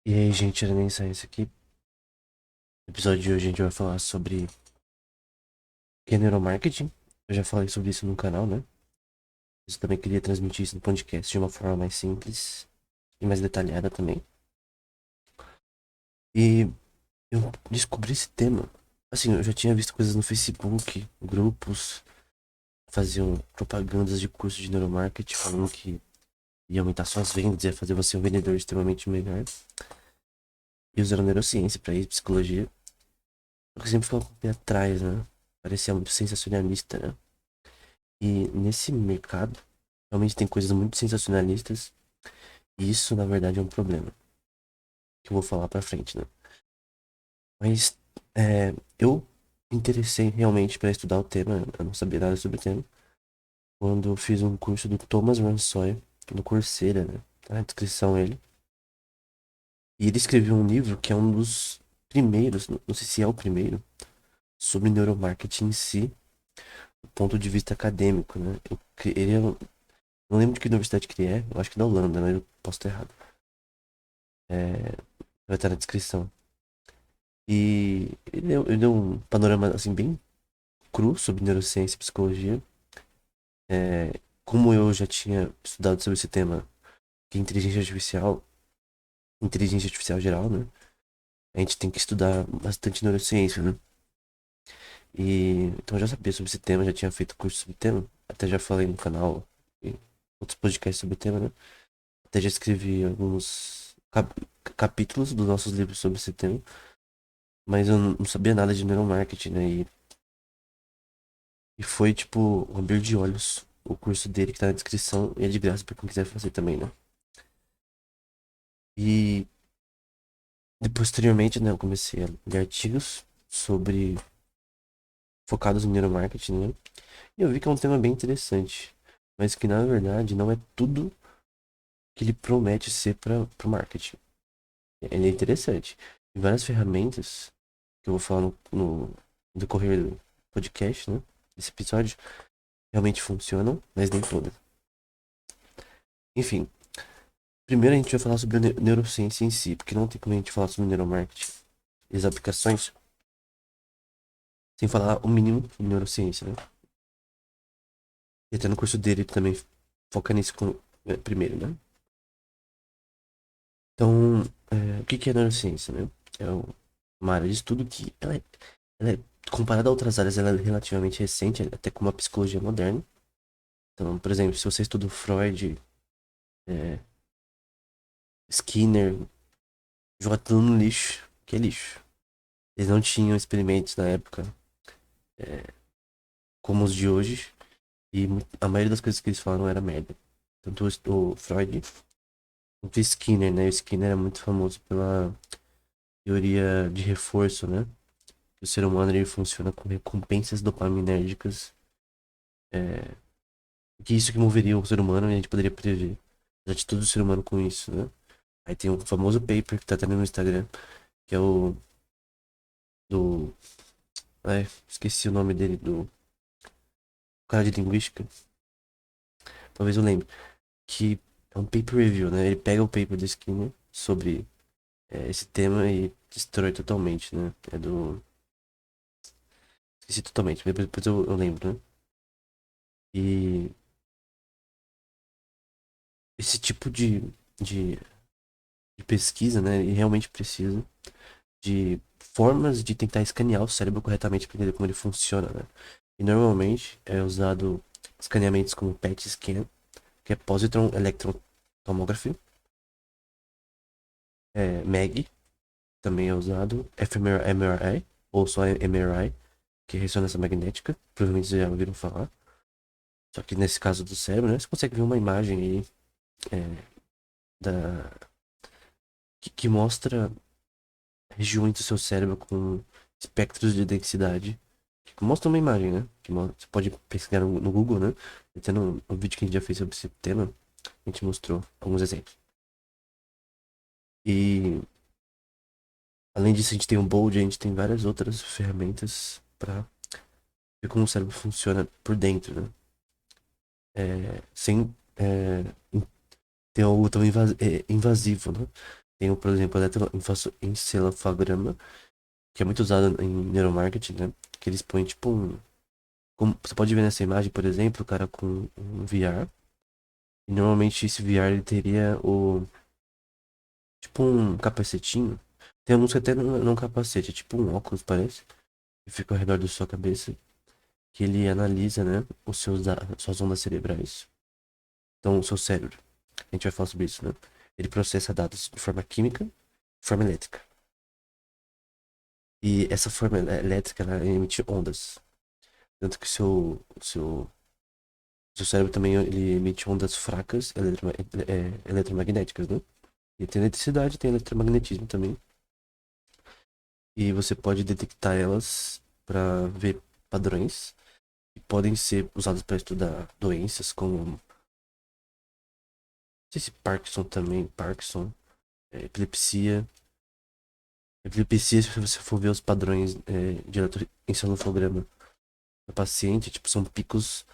E aí, gente, era nem Science aqui. No episódio de hoje a gente vai falar sobre o que é neuromarketing. Eu já falei sobre isso no canal, né? Eu também queria transmitir isso no podcast de uma forma mais simples e mais detalhada também. E eu descobri esse tema. Assim, eu já tinha visto coisas no Facebook, grupos faziam propagandas de curso de neuromarketing falando que ia aumentar suas vendas, ia fazer você um vendedor extremamente melhor. E usaram neurociência pra isso, psicologia. Eu sempre ficava com o pé atrás, né? Parecia muito sensacionalista, né? E nesse mercado, realmente tem coisas muito sensacionalistas. E isso, na verdade, é um problema. Que eu vou falar pra frente, né? Mas eu me interessei realmente para estudar o tema. Eu não sabia nada sobre o tema. Quando eu fiz um curso do Thomas Ransoi, no Coursera, né? Tá na descrição ele. E ele escreveu um livro que é um dos primeiros, não sei se é o primeiro, sobre neuromarketing em si, do ponto de vista acadêmico, né? Ele não lembro de que universidade que ele é, eu acho que da Holanda, mas eu posso estar errado. É, vai estar na descrição. E ele deu um panorama assim bem cru sobre neurociência e psicologia. Como eu já tinha estudado sobre esse tema, que é inteligência artificial geral, né? A gente tem que estudar bastante neurociência, né? E então eu já sabia sobre esse tema, já tinha feito curso sobre o tema, até já falei no canal e outros podcasts sobre o tema, né? Até já escrevi alguns capítulos dos nossos livros sobre esse tema, mas eu não sabia nada de neuromarketing, né? E foi, tipo, um abrir de olhos o curso dele que tá na descrição e é de graça pra quem quiser fazer também, né? E posteriormente, né, eu comecei a ler artigos sobre focados no neuromarketing, né? E eu vi que é um tema bem interessante, mas que na verdade não é tudo que ele promete ser para o marketing. Ele é interessante. Tem várias ferramentas que eu vou falar no decorrer do podcast, né? Esse episódio realmente funcionam, mas nem todas. Enfim, primeiro a gente vai falar sobre a neurociência em si, porque não tem como a gente falar sobre neuromarketing e as aplicações sem falar o mínimo de neurociência, né? E até no curso dele ele também foca nisso primeiro, né? Então, o que que é neurociência, né? É uma área de estudo que ela é, comparada a outras áreas, ela é relativamente recente, até como a psicologia moderna. Então, por exemplo, se você estuda o Freud, é, Skinner, joga tudo no lixo, que é lixo. Eles não tinham experimentos na época como os de hoje, e a maioria das coisas que eles falaram era merda. Tanto o Freud quanto o Skinner, né? O Skinner é muito famoso pela teoria de reforço, né? Que o ser humano ele funciona com recompensas dopaminérgicas, é, que isso que moveria o ser humano e a gente poderia prever as atitudes do ser humano com isso, né? Aí tem um famoso paper que tá até no Instagram, que é o do. Ai, esqueci o nome dele, do cara de linguística, talvez eu lembre, que é um paper review, né? Ele pega o paper do Skinner sobre esse tema e destrói totalmente, né? É do. Esqueci totalmente, mas depois eu lembro, né? E esse tipo de, de pesquisa, né? Ele realmente precisa de formas de tentar escanear o cérebro corretamente para entender como ele funciona, né? E normalmente é usado escaneamentos como PET scan, que é Positron Electron Tomography, MEG, também é usado, fMRI, ou só MRI, que é ressonância magnética, provavelmente vocês já ouviram falar. Só que nesse caso do cérebro, né, você consegue ver uma imagem aí da, que mostra regiões do seu cérebro com espectros de densidade. Que mostra uma imagem, né? Você pode pesquisar no Google, né? Até no vídeo que a gente já fez sobre esse tema, a gente mostrou alguns exemplos. E além disso, a gente tem o Bold, a gente tem várias outras ferramentas para ver como o cérebro funciona por dentro, né? Sem ter algo tão invasivo, né? Tem, por exemplo, o eletroencefalograma, que é muito usado em neuromarketing, né? Que eles põem tipo um. Como você pode ver nessa imagem, por exemplo, o cara com um VR. E normalmente esse VR ele teria o. Tipo um capacetinho. Tem alguns que até não capacete, é tipo um óculos, parece. Que fica ao redor da sua cabeça. Que ele analisa, né? Suas ondas cerebrais. Então, o seu cérebro. A gente vai falar sobre isso, né? Ele processa dados de forma química, de forma elétrica. E essa forma elétrica, ela emite ondas. Tanto que seu cérebro também ele emite ondas fracas eletromagnéticas, né? E tem eletricidade, tem eletromagnetismo também. E você pode detectar elas para ver padrões que podem ser usados para estudar doenças como, não sei se Parkinson também, Parkinson, epilepsia. Epilepsia, se você for ver os padrões de eletroencefalograma do paciente, tipo, são picos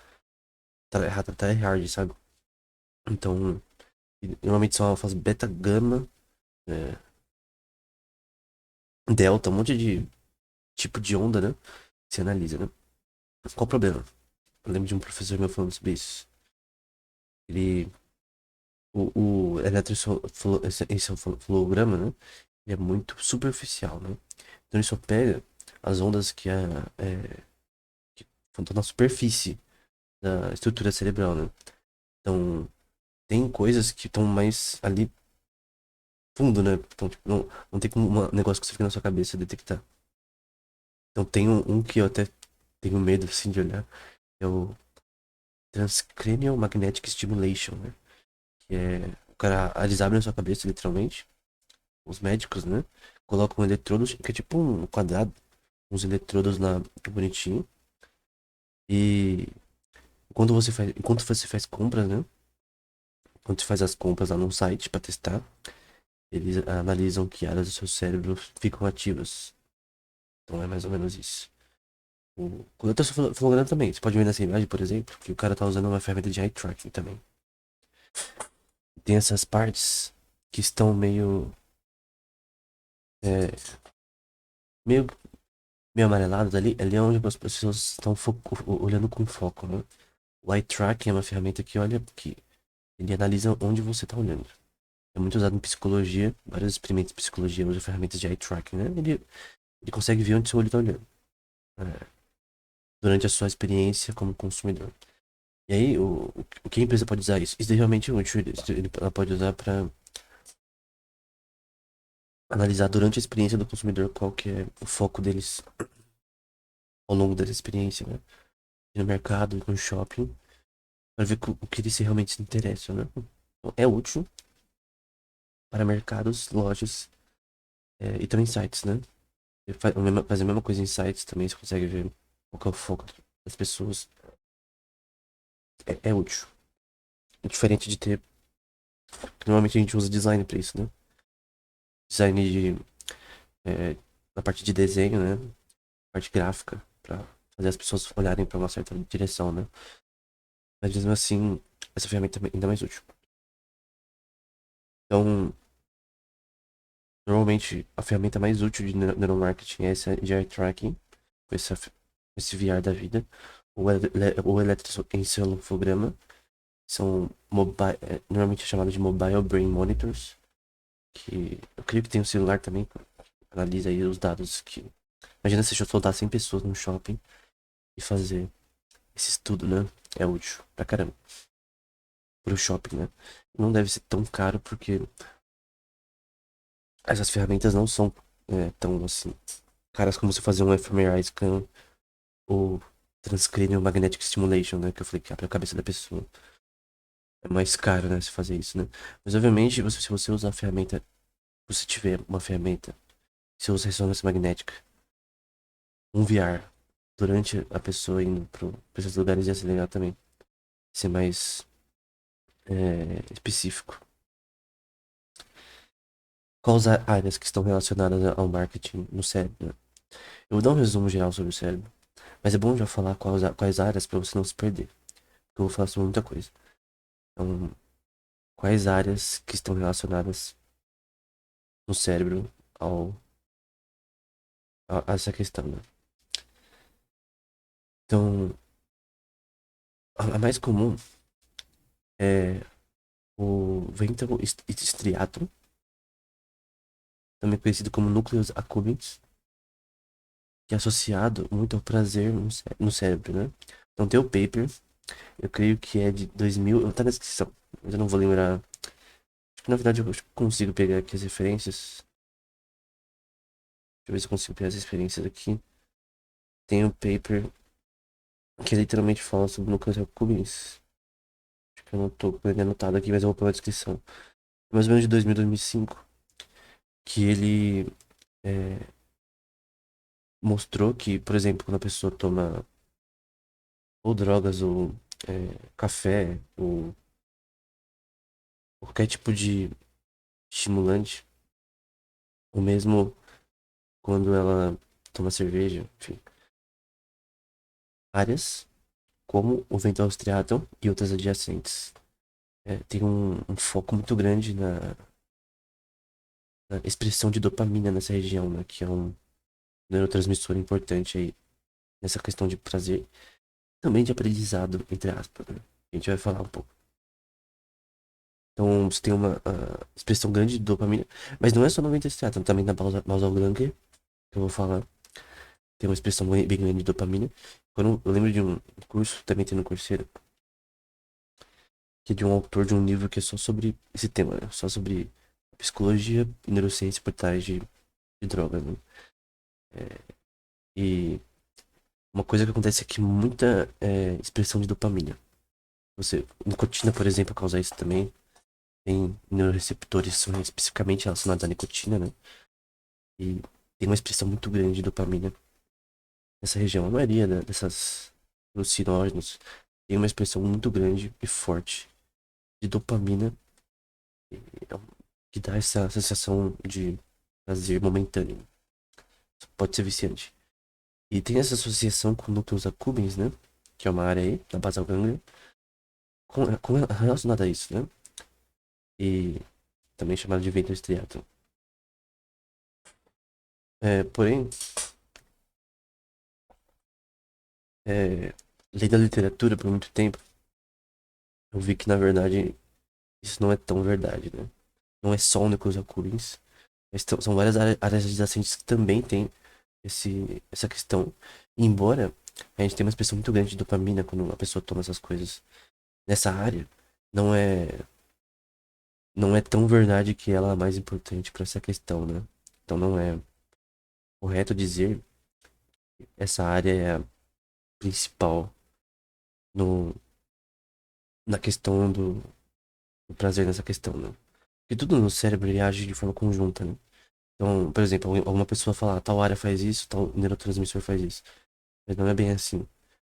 tryhard, sabe? Então, normalmente são alfas beta, gama, é, delta, um monte de tipo de onda, né? Que se analisa, né? Qual o problema? Eu lembro de um professor meu falando sobre isso. Ele. O eletroencefalograma, né? Ele é muito superficial, né? Então ele só pega as ondas que estão na superfície da estrutura cerebral, né? Então, tem coisas que estão mais ali fundo, né? Então, tipo, não tem como um negócio que você fica na sua cabeça detectar. Então, tem um que eu até tenho medo, assim, de olhar. É o Transcranial Magnetic Stimulation, né? Que é... O cara, eles abrem a sua cabeça, literalmente. Os médicos, né? Colocam eletrodos, que é tipo um quadrado. Uns eletrodos lá, bonitinho. E... Enquanto você faz compras, né? Quando você faz as compras lá num site pra testar, eles analisam que áreas do seu cérebro ficam ativas. Então é mais ou menos isso. Quando eu tô falando também, você pode ver nessa imagem, por exemplo, que o cara tá usando uma ferramenta de eye tracking também. Tem essas partes que estão é, meio, meio amareladas ali, ali é onde as pessoas estão olhando com foco, né? O eye tracking é uma ferramenta que olha, que ele analisa onde você tá olhando. É muito usado em psicologia, vários experimentos de psicologia usam ferramentas de eye tracking, né? Ele consegue ver onde seu olho tá olhando. É, durante a sua experiência como consumidor. E aí, o que a empresa pode usar isso? Isso é realmente útil. Ela pode usar para analisar durante a experiência do consumidor qual que é o foco deles ao longo dessa experiência, né? No mercado, no shopping, para ver o que eles realmente se interessam, né? Então, é útil para mercados, lojas e também sites, né? Faz a mesma coisa em sites também, você consegue ver qual que é o foco das pessoas. É útil. É diferente de ter. Normalmente a gente usa design para isso, né? Design é, na parte de desenho, né? Parte gráfica, pra fazer as pessoas olharem pra uma certa direção, né? Mas mesmo assim, essa ferramenta é ainda mais útil. Então, normalmente, a ferramenta mais útil de neuromarketing é essa de eye tracking, com esse VR da vida. O eletroencefalograma são normalmente é chamado de Mobile Brain Monitors, que eu creio que tem um celular também que analisa aí os dados que... Imagina se eu soltar 100 pessoas no shopping e fazer esse estudo, né? É útil pra caramba. Pro shopping, né? Não deve ser tão caro porque essas ferramentas não são tão assim caras como você fazer um fMRI scan ou transcranial magnetic stimulation, né? Que eu falei que abre a cabeça da pessoa. É mais caro, né? Se fazer isso, né? Mas obviamente, se você usar a ferramenta, se você tiver uma ferramenta, se usa ressonância magnética, um VR, durante a pessoa indo pra esses lugares ia ser legal também. Ser mais específico. Quais áreas que estão relacionadas ao marketing no cérebro? Eu vou dar um resumo geral sobre o cérebro, mas é bom já falar quais áreas para você não se perder, porque eu vou falar sobre muita coisa. Então, quais áreas que estão relacionadas no cérebro ao, a essa questão, né? Então, a mais comum é o ventral striatum, também conhecido como nucleus accumbens, que é associado muito ao prazer no cérebro, né? Então tem o paper, eu creio que é de 2000, tá na descrição, mas eu não vou lembrar. Acho que na verdade eu consigo pegar aqui as referências. Deixa eu ver se eu consigo pegar as referências aqui. Tem o paper que literalmente fala sobre nucleus accumbens. Acho que eu não tô com ele anotado aqui, mas eu vou pôr na descrição. Mais ou menos de 2000, 2005, que ele é, mostrou que, por exemplo, quando a pessoa toma ou drogas, ou café, ou qualquer tipo de estimulante, ou mesmo quando ela toma cerveja, enfim, áreas como o ventral striatum e outras adjacentes. Tem um foco muito grande na expressão de dopamina nessa região, né, que é um neurotransmissor importante aí nessa questão de prazer, também de aprendizado, entre aspas, né? A gente vai falar um pouco. Então, você tem uma expressão grande de dopamina, mas não é só no ventral striatum, também na basal ganglia, que eu vou falar, tem uma expressão bem grande de dopamina. Quando eu lembro de um curso, também tem no Coursera, que é de um autor de um livro que é só sobre esse tema, né? Só sobre psicologia e neurociência por trás de drogas, né? E uma coisa que acontece é que muita expressão de dopamina. Você, nicotina, por exemplo, causa isso também. Tem neuroreceptores que são especificamente relacionados à nicotina, né? E tem uma expressão muito grande de dopamina nessa região. A maioria dessas alucinógenos tem uma expressão muito grande e forte de dopamina que dá essa sensação de prazer momentâneo. Pode ser viciante. E tem essa associação com núcleos accumbens, né? Que é uma área aí, da basal ganglia, relacionada a isso, né? E também chamada de ventral striatum. Porém, lendo a literatura por muito tempo, eu vi que na verdade isso não é tão verdade, né? Não é só o núcleos accumbens, mas são várias áreas adjacentes que também têm essa questão. Embora a gente tenha uma expressão muito grande de dopamina quando a pessoa toma essas coisas nessa área, não é não é tão verdade que ela é a mais importante para essa questão, né? Então não é correto dizer que essa área é a principal no, na questão do prazer nessa questão, né? Porque tudo no cérebro ele age de forma conjunta, né? Então, por exemplo, alguma pessoa fala, "Ah, tal área faz isso, tal neurotransmissor faz isso." Mas não é bem assim.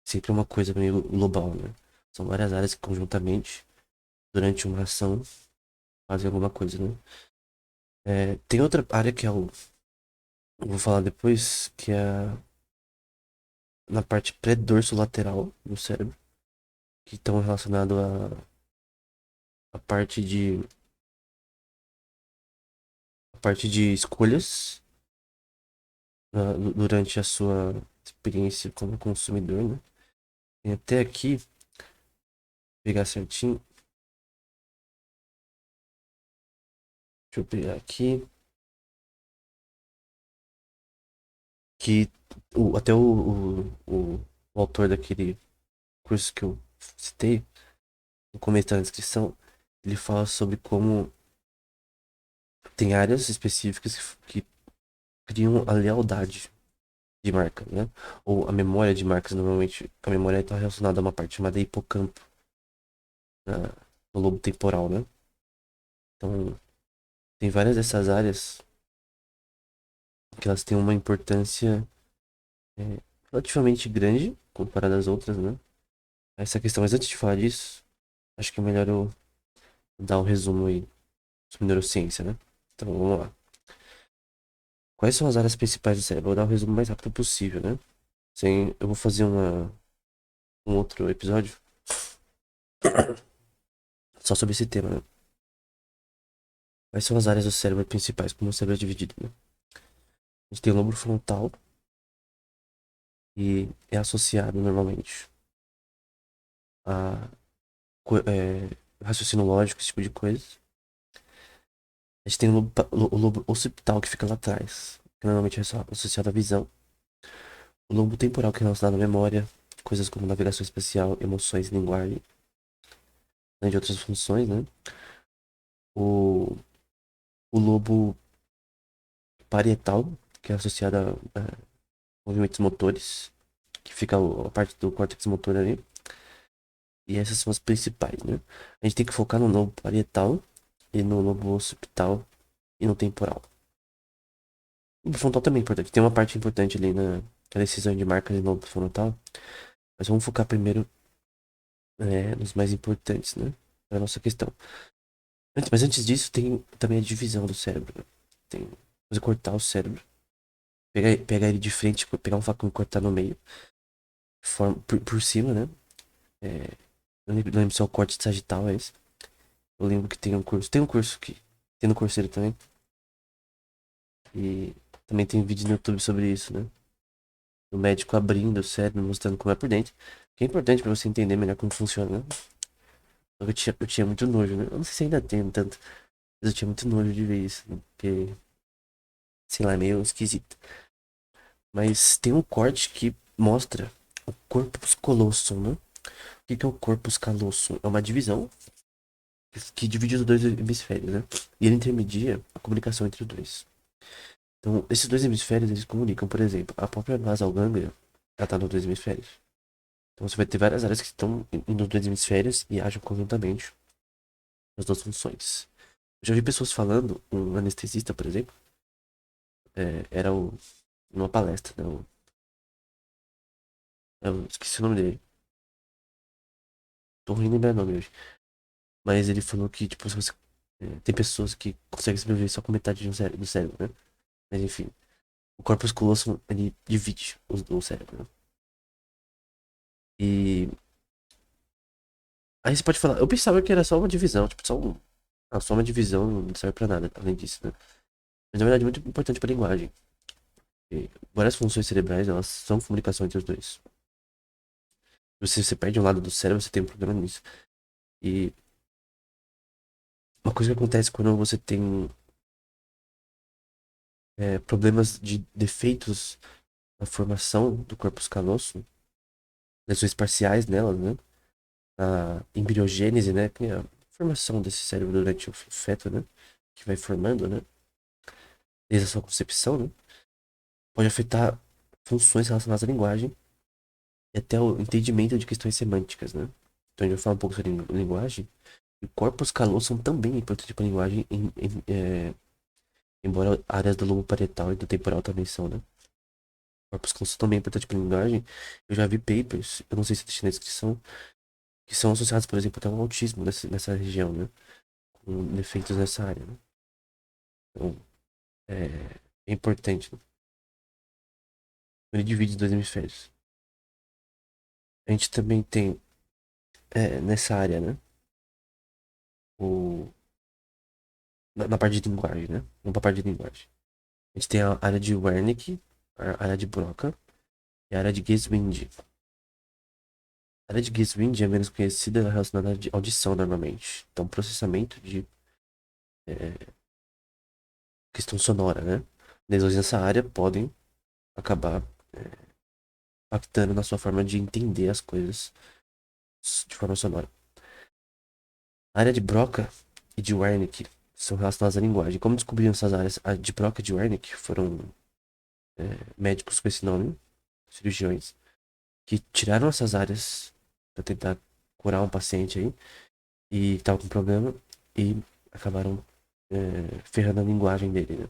Sempre é uma coisa meio global, né? São várias áreas que conjuntamente, durante uma ação, fazem alguma coisa, né? Tem outra área que eu vou falar depois, que é na parte pré-dorso-lateral do cérebro, que estão relacionados à parte de escolhas durante a sua experiência como consumidor, né? Tem até aqui, pegar certinho, deixa eu pegar aqui, que até o autor daquele curso que eu citei, no começo da descrição, ele fala sobre como tem áreas específicas que criam a lealdade de marca, né? Ou a memória de marcas, normalmente a memória está relacionada a uma parte chamada hipocampo, na- no lobo temporal, né? Então, tem várias dessas áreas que elas têm uma importância é, relativamente grande comparada às outras, né? Essa questão, mas antes de falar disso, acho que é melhor eu dar um resumo aí sobre neurociência, né? Então, vamos lá. Quais são as áreas principais do cérebro? Vou dar o resumo mais rápido possível, né? Eu vou fazer um outro episódio só sobre esse tema, né? Quais são as áreas do cérebro principais? Como o cérebro é dividido, né? A gente tem o lobo frontal e é associado normalmente a raciocínio lógico, esse tipo de coisa. A gente tem o lobo occipital que fica lá atrás, que normalmente é só associado à visão. O lobo temporal que é relacionado à memória, coisas como navegação espacial, emoções e linguagem, além de outras funções, né? O, o lobo parietal, que é associado a movimentos motores, que fica a parte do córtex motor ali. E essas são as principais, né? A gente tem que focar no lobo parietal e no lobo occipital e no temporal. O frontal também é importante. Tem uma parte importante ali na decisão de marcas de lobo frontal. Mas vamos focar primeiro nos mais importantes, né? Para nossa questão. Mas antes disso, tem também a divisão do cérebro, né? Tem você cortar o cérebro, pegar ele de frente, pegar um facão e cortar no meio, por cima, né? É, não lembro se é o corte sagital, é esse. Eu lembro que tem um curso. Tem um curso que. Tem no Coursera também. E também tem vídeo no YouTube sobre isso, né? O médico abrindo o cérebro, mostrando como é por dentro. Que é importante pra você entender melhor como funciona, né? Eu tinha muito nojo, né? Eu não sei se ainda tenho tanto. Mas eu tinha muito nojo de ver isso, né? Porque, sei lá, é meio esquisito. Mas tem um corte que mostra o corpus callosum, né? O que é o corpus callosum? É uma divisão que divide os dois hemisférios, né? E ele intermedia a comunicação entre os dois. Então, esses dois hemisférios, eles comunicam, por exemplo, a própria basal ganglia, ela tá nos dois hemisférios. Então, você vai ter várias áreas que estão nos dois hemisférios e agem conjuntamente nas duas funções. Eu já vi pessoas falando, um anestesista, por exemplo, era numa palestra, né? Eu esqueci o nome dele. Tô ruim de lembrar o nome hoje. Mas ele falou que, tipo, se você, tem pessoas que conseguem sobreviver só com metade do cérebro, né? Mas enfim, o corpus callosum, ele divide o cérebro, né? E aí você pode falar, eu pensava que era só uma divisão, tipo, só uma divisão não serve pra nada, além disso, né? Mas na verdade é muito importante pra linguagem. E várias funções cerebrais, elas são comunicação entre os dois. Se você perde um lado do cérebro, você tem um problema nisso. E uma coisa que acontece quando você tem problemas de defeitos na formação do corpus callosum, lesões parciais nelas, né? A embriogênese, né? Que é a formação desse cérebro durante o feto, né? Que vai formando, né? Desde a sua concepção, né? Pode afetar funções relacionadas à linguagem e até o entendimento de questões semânticas, né? Então a gente vai falar um pouco sobre linguagem. E o corpus callosum também é importante para a linguagem, embora áreas do lobo parietal e do temporal também são, né? O corpus callosum também é importante para a linguagem. Eu já vi papers, eu não sei se deixa na descrição, que são associados, por exemplo, até ao autismo nessa região, né? Com defeitos nessa área, né? Então, é, é importante, né? Ele divide os dois hemisférios. A gente também tem nessa área, né? O, na parte de linguagem, né? Vamos pra parte de linguagem. A gente tem a área de Wernicke, a área de Broca e a área de Geswind. A área de Geswind é menos conhecida, ela é relacionada à audição normalmente. Então, processamento de questão sonora, né? Lesões nessa área podem acabar impactando na sua forma de entender as coisas de forma sonora. A área de Broca e de Wernicke são relacionadas à linguagem. Como descobriram essas áreas? A de Broca e de Wernicke foram médicos com esse nome, cirurgiões, que tiraram essas áreas para tentar curar um paciente aí e que tava com problema e acabaram ferrando a linguagem dele, né?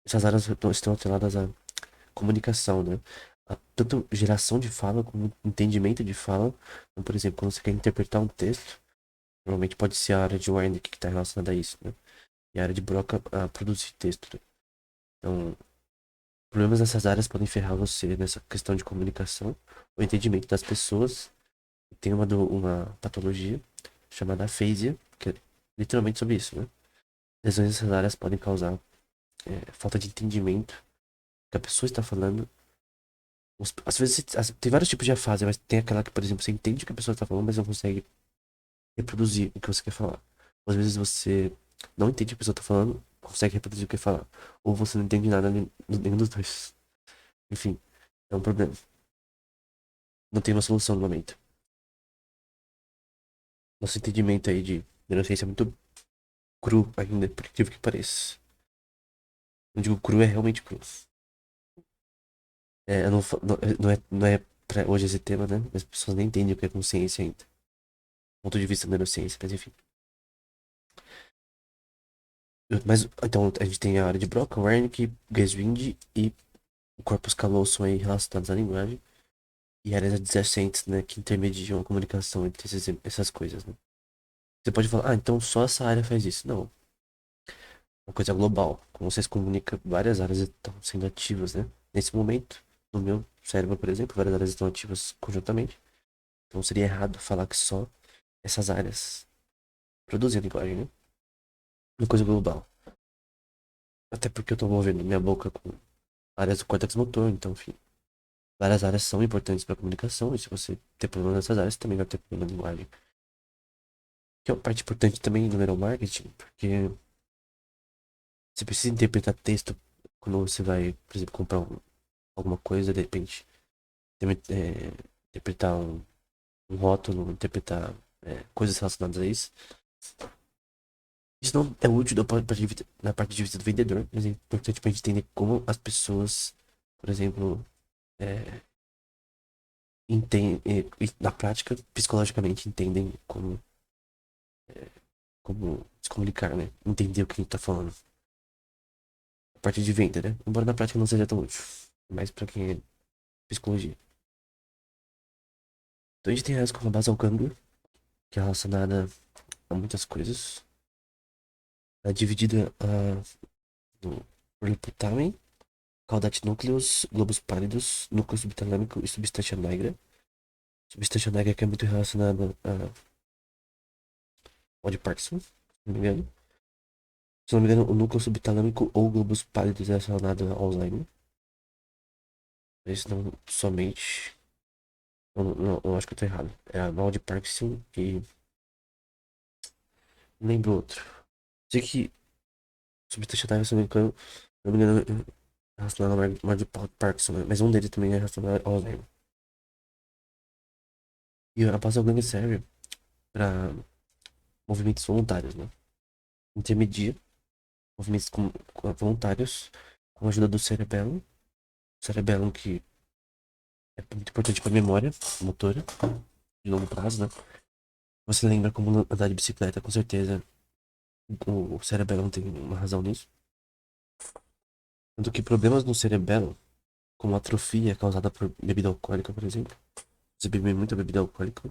Essas áreas estão atreladas à comunicação, né? A tanto geração de fala como entendimento de fala. Então, por exemplo, quando você quer interpretar um texto, normalmente pode ser a área de Wernicke que está relacionada a isso, né? E a área de Broca a produzir texto, né? Então, problemas nessas áreas podem ferrar você nessa questão de comunicação, o entendimento das pessoas. Tem uma patologia chamada afasia, que é literalmente sobre isso, né? Lesões nessas áreas podem causar falta de entendimento que a pessoa está falando. Às vezes tem vários tipos de afasia, mas tem aquela que, por exemplo, você entende o que a pessoa está falando, mas não consegue reproduzir o que você quer falar. Às vezes você não entende o que a pessoa está falando, consegue reproduzir o que quer falar. Ou você não entende nada nenhum dos dois. Enfim, é um problema. Não tem uma solução no momento. Nosso entendimento aí de neurociência é muito cru ainda, por incrível que pareça. Não digo cru, é realmente cru. Eu não, não é pra hoje esse tema, né? As pessoas nem entendem o que é consciência ainda. Do ponto de vista da neurociência, mas enfim. Mas, então, a gente tem a área de Broca, Wernicke, Geswind e o corpus callosum aí relacionados à linguagem. E áreas adjacentes, né? Que intermediam a comunicação entre essas coisas, né? Você pode falar, então só essa área faz isso. Não, uma coisa global. Como você se comunica, várias áreas estão sendo ativas, né? Nesse momento, no meu cérebro, por exemplo, várias áreas estão ativas conjuntamente. Então seria errado falar que só essas áreas produzem a linguagem, né? Uma coisa global. Até porque eu tô movendo minha boca com áreas do córtex motor, então, enfim. Várias áreas são importantes para comunicação, e se você ter problema nessas áreas, também vai ter problema na linguagem. Que é uma parte importante também do neuromarketing, porque você precisa interpretar texto quando você vai, por exemplo, comprar alguma coisa, de repente, interpretar um rótulo, interpretar coisas relacionadas a isso. Isso não é útil na parte de vista do vendedor, mas é importante pra gente entender como as pessoas, por exemplo, é, na prática, psicologicamente, entendem como se comunicar, né? Entender o que a gente tá falando. A parte de venda, né? Embora na prática não seja tão útil. Mas pra quem é psicologia. Então a gente tem áreas como a basal ganglia, que é relacionada a muitas coisas. Ela é dividida por hipotálamo, caudate núcleos, globos pálidos, núcleo subtalâmico e substância negra. Substância negra que é muito relacionada ao de Parkinson, se não me engano. Se não me engano, o núcleo subtalâmico ou globos pálidos é relacionado ao Alzheimer. Mas não somente. Eu acho que eu tô errado. É a mal de Parkinson e. Não lembro outro. Sei que substância negra, se não me engano, é relacionado ao mal de Parkinson, né? Mas um deles também é relacionado ao Alzheimer. E a basal ganglia serve para movimentos voluntários, né? Intermedia movimentos voluntários com a ajuda do cerebelo. Cerebelo que é muito importante para a memória motora de longo prazo, né? Você lembra como andar de bicicleta, com certeza o cerebelo tem uma razão nisso. Tanto que problemas no cerebelo, como atrofia causada por bebida alcoólica, por exemplo. Você bebe muita bebida alcoólica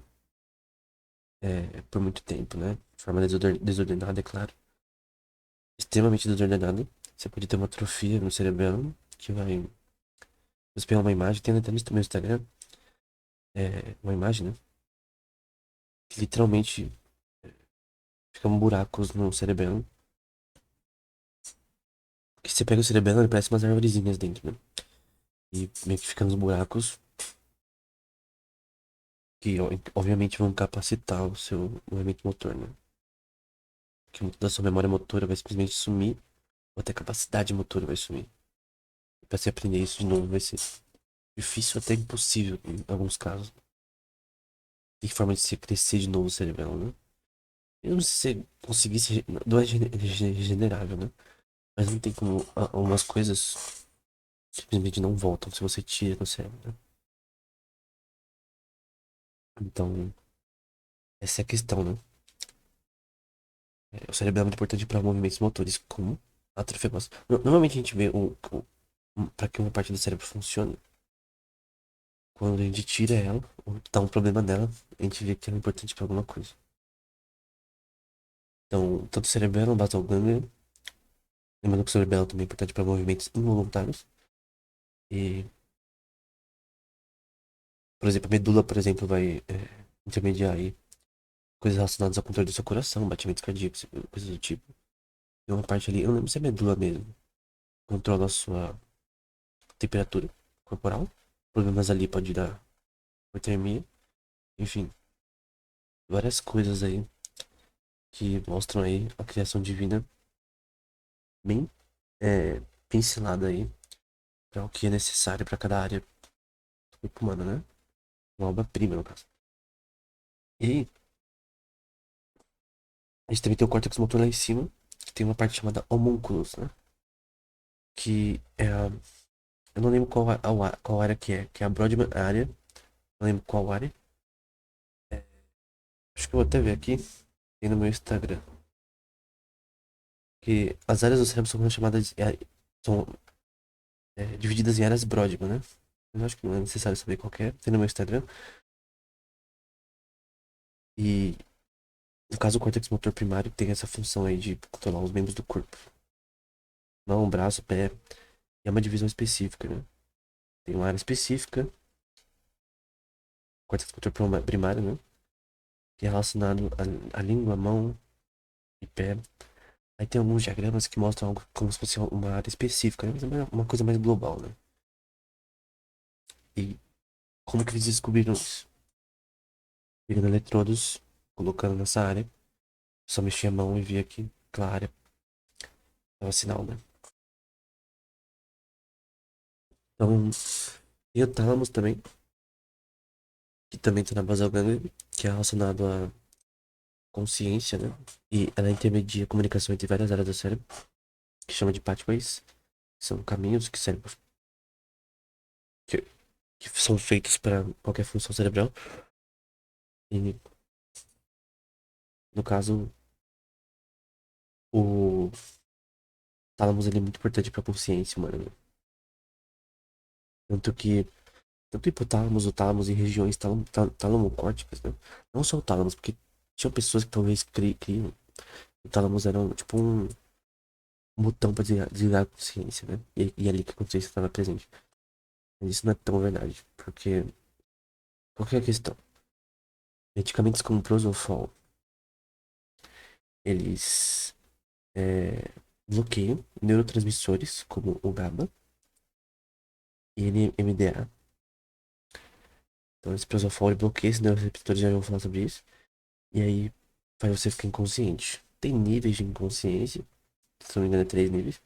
por muito tempo, né? De forma desordenada, é claro. Extremamente desordenada. Você pode ter uma atrofia no cerebelo que vai. Você pegar uma imagem, tem até no meu Instagram, uma imagem, né? Que literalmente ficam buracos no cerebelo. Que você pega o cerebelo, ele parece umas arvorezinhas dentro, né? E meio que ficam uns buracos que, obviamente, vão capacitar o seu movimento motor, né? Que muito da sua memória motora vai simplesmente sumir, ou até a capacidade motora vai sumir. E pra você aprender isso de novo vai ser difícil, até impossível em alguns casos. Tem forma de você crescer de novo o cerebelo, né? Eu não sei se você conseguisse. Não é regenerável, né? Mas não tem como. Algumas coisas simplesmente não voltam se você tira do cérebro, né? Então, essa é a questão, né? O cérebro é muito importante para movimentos motores, como a trofeus. Normalmente a gente vê para que uma parte do cérebro funcione, quando a gente tira ela, ou dá um problema nela, a gente vê que ela é importante para alguma coisa. Então, tanto o cerebelo, basal ganglia, lembrando que o cerebelo também é importante para movimentos involuntários. E, por exemplo, a medula, por exemplo, vai intermediar aí coisas relacionadas ao controle do seu coração, batimentos cardíacos, coisas do tipo. Tem uma parte ali, eu não lembro se é medula mesmo. Controla a sua temperatura corporal. Problemas ali pode dar hipotermia. Enfim, várias coisas aí que mostram aí a criação divina bem pincelada aí para o que é necessário para cada área do corpo humano, né? Uma obra-prima, no caso. E aí, a gente também tem o córtex motor lá em cima, que tem uma parte chamada homúnculos, né? Que é a. Eu não lembro qual área que é a Brodmann área. Não lembro qual área. Acho que eu vou até ver aqui. Tem no meu Instagram. Que as áreas do cérebro são chamadas. São divididas em áreas Brodmann, né? Eu acho que não é necessário saber qual que é. Tem no meu Instagram. E no caso, o córtex motor primário tem essa função aí de controlar os membros do corpo. Mão, braço, pé. E é uma divisão específica, né? Tem uma área específica, córtex motor primário, né? Que é relacionado à língua, mão e pé. Aí tem alguns diagramas que mostram algo como se fosse uma área específica, né? Mas é uma coisa mais global, né? E como que eles descobriram isso? Pegando eletrodos, colocando nessa área, só mexia a mão e via que aquela área dava sinal, né? Então, tem o tálamo também, que também está na basal ganglia, que é relacionado à consciência, né? E ela intermedia a comunicação entre várias áreas do cérebro, que chama de pathways. São caminhos que, cérebro, que, que são feitos para qualquer função cerebral. E, no caso, o tálamo ele é muito importante para a consciência humana, né? Tanto que, tanto o hipotálamo, o tálamo e regiões talamocórticas, né? Não só o tálamo, porque tinham pessoas que talvez criam. O tálamo era tipo um botão para desligar a consciência, né? E ali que a consciência estava presente. Mas isso não é tão verdade, porque qual que é a questão? Medicamentos como Prosofol, eles bloqueiam neurotransmissores como o GABA e NMDA. Então esse Prosofol ele bloqueia esses neuroreceptores, já vou falar sobre isso. E aí faz você ficar inconsciente. Tem níveis de inconsciência, se não me engano é 3 níveis.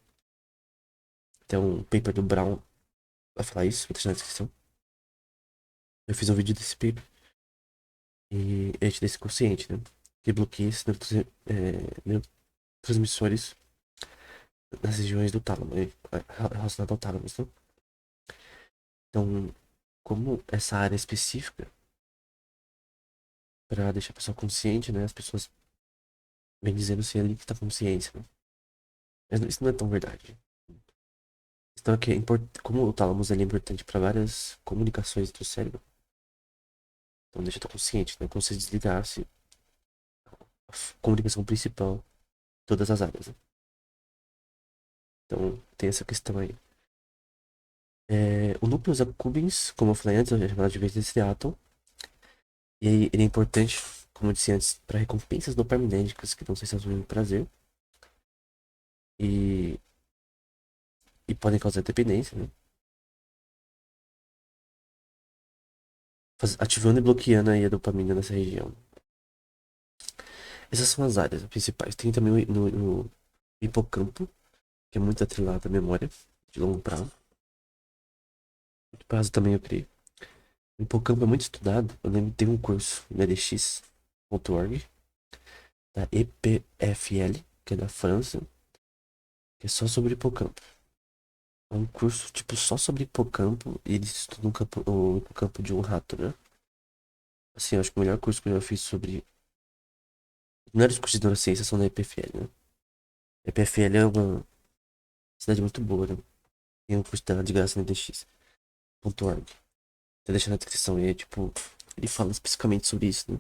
Tem um paper do Brown vai falar isso, vou deixar na descrição. Eu fiz um vídeo desse paper e ele te deixa consciente, né? Que bloqueia esses neurotransmissores nas regiões do tálamo, relacionado ao tálamo, né? Então, como essa área é específica, para deixar a pessoa consciente, né? As pessoas vêm dizendo se é ali que tá consciência, né? Mas isso não é tão verdade. Então, aqui como o tálamo ele é importante para várias comunicações do cérebro, então deixa eu estar consciente, né? Como se desligasse a comunicação principal de todas as áreas, né? Então, tem essa questão aí. O núcleo accumbens, como eu falei antes, é chamado de Weissenstein. E aí, ele é importante, como eu disse antes, para recompensas dopaminérgicas que dão sensação de prazer. E, e podem causar dependência, né? Ativando e bloqueando aí a dopamina nessa região. Essas são as áreas principais. Tem também no hipocampo, que é muito atrelado à memória de longo prazo. Curto prazo também eu creio. O hipocampo é muito estudado. Eu lembro que tem um curso no edx.org, da EPFL, que é da França, que é só sobre hipocampo. É um curso, tipo, só sobre hipocampo e eles estudam o hipocampo de um rato, né? Assim, eu acho que o melhor curso que eu já fiz sobre. Os melhores cursos de neurociência são da EPFL, né? A EPFL é uma cidade muito boa, né? Tem um curso dela de graça no edx.org. Tá deixando na descrição aí, tipo, ele fala especificamente sobre isso, né?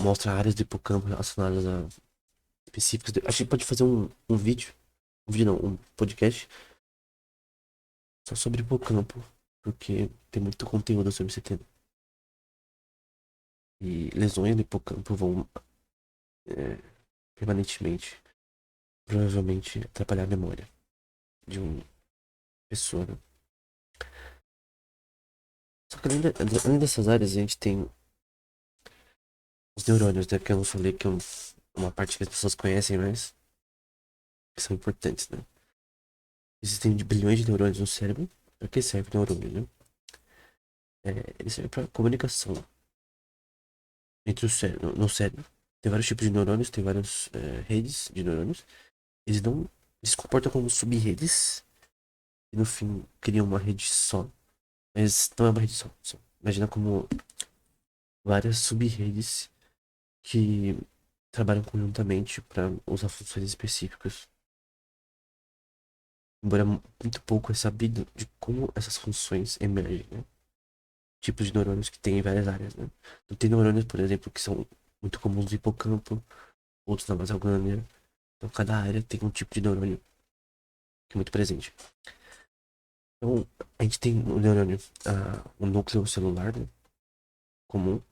Mostra áreas do hipocampo relacionadas a específicas. Acho que pode fazer um vídeo. Um vídeo não, um podcast só sobre hipocampo. Porque tem muito conteúdo sobre esse tema. E lesões do hipocampo vão permanentemente, provavelmente atrapalhar a memória de uma pessoa, né? Só que além dessas áreas, a gente tem os neurônios, né? Que eu não falei que é uma parte que as pessoas conhecem, mas que são importantes, né? Existem bilhões de neurônios no cérebro. Pra que serve o neurônio, né? Ele serve pra comunicação entre o cérebro, no cérebro. Tem vários tipos de neurônios, tem várias redes de neurônios. Eles não eles se comportam como sub-redes e no fim criam uma rede só. Mas não é uma rede só. Imagina como várias sub-redes que trabalham conjuntamente para usar funções específicas. Embora muito pouco é sabido de como essas funções emergem, né? Tipos de neurônios que tem em várias áreas, né? Então, tem neurônios, por exemplo, que são muito comuns no hipocampo, outros na basal gânglica. Então, cada área tem um tipo de neurônio que é muito presente. Então, a gente tem o neurônio, o núcleo celular, né, comum,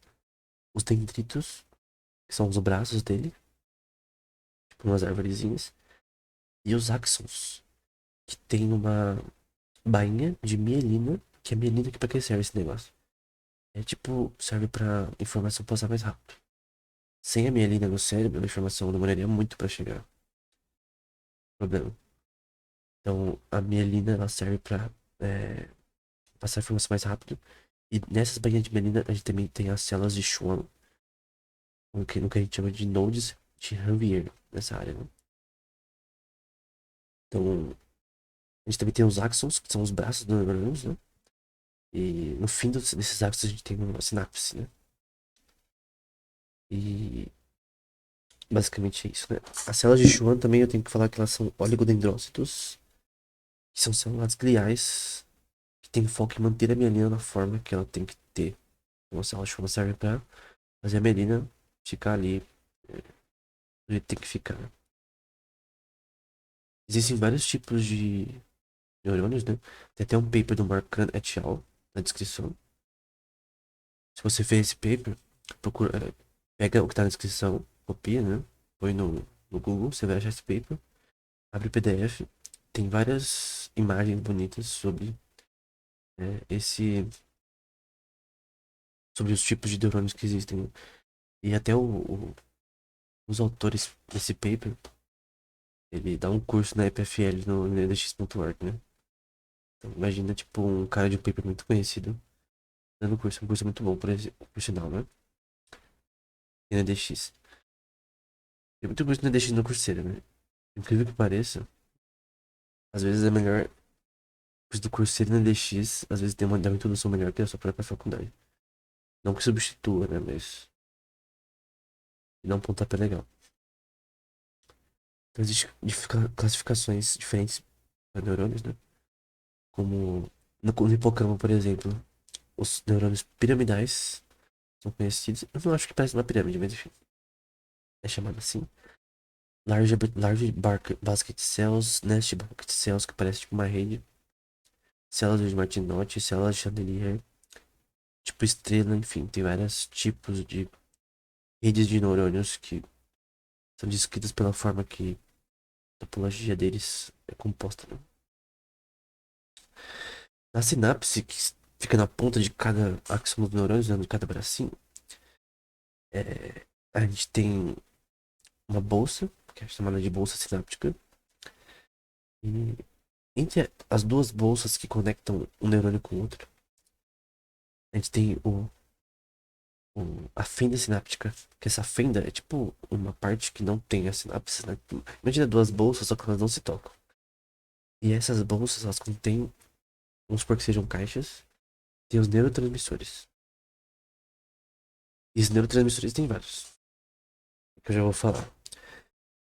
os dendritos, que são os braços dele, tipo umas arvorezinhas, e os axons, que tem uma bainha de mielina, que é mielina que pra que serve esse negócio? É tipo, serve pra informação passar mais rápido. Sem a mielina no cérebro, a informação demoraria muito pra chegar. Problema. Então, a mielina, ela serve pra passar a informação mais rápido. E nessas bainhas de mielina, a gente também tem as células de Schwann, no que a gente chama de nodes de Ranvier, nessa área, né? Então, a gente também tem os axons, que são os braços dos neurônios, né? E no fim desses axons a gente tem uma sinapse, né? E basicamente é isso, né? As células de Schwann também eu tenho que falar que elas são oligodendrócitos, que são células gliais, que tem foco em manter a mielina na forma que ela tem que ter. Então, a célula de Schwann serve para fazer a mielina ficar ali do jeito que tem que ficar. Existem vários tipos de neurônios, né? Tem até um paper do Mark et al. Na descrição. Se você fez esse paper, procura, pega o que tá na descrição, copia, né? Põe no Google, você vai achar esse paper, abre o PDF, tem várias imagens bonitas sobre sobre os tipos de neurônios que existem. E até os autores desse paper, ele dá um curso na EPFL no ndx.org, né? Então, imagina, tipo, um cara de um paper muito conhecido dando curso, um curso muito bom, por sinal, né? NDX. Tem muito curso no NDX no Coursera, né? Incrível que pareça, às vezes é melhor curso do Coursera no NDX, às vezes tem dá uma introdução melhor que a sua própria faculdade. Não que substitua, né? Mas dá um pontapé legal. Então existem classificações diferentes para neurônios, né? Como no hipocampo, por exemplo, os neurônios piramidais são conhecidos. Eu não acho que parece uma pirâmide, mas enfim, é chamado assim. Basket cells, nest bucket cells, que parece tipo uma rede. Células de Martinotti, células de chandelier, tipo estrela, enfim, tem vários tipos de redes de neurônios que são descritas pela forma que a topologia deles é composta, né? Na sinapse, que fica na ponta de cada axônio dos neurônios, né, de cada bracinho, a gente tem uma bolsa, que é chamada de bolsa sináptica, e entre as duas bolsas que conectam um neurônio com o outro, a gente tem a fenda sináptica, que essa fenda é tipo uma parte que não tem a sinapse, né? Imagina duas bolsas, só que elas não se tocam. E essas bolsas, elas contêm, vamos supor que sejam caixas, tem os neurotransmissores. E os neurotransmissores tem vários, que eu já vou falar.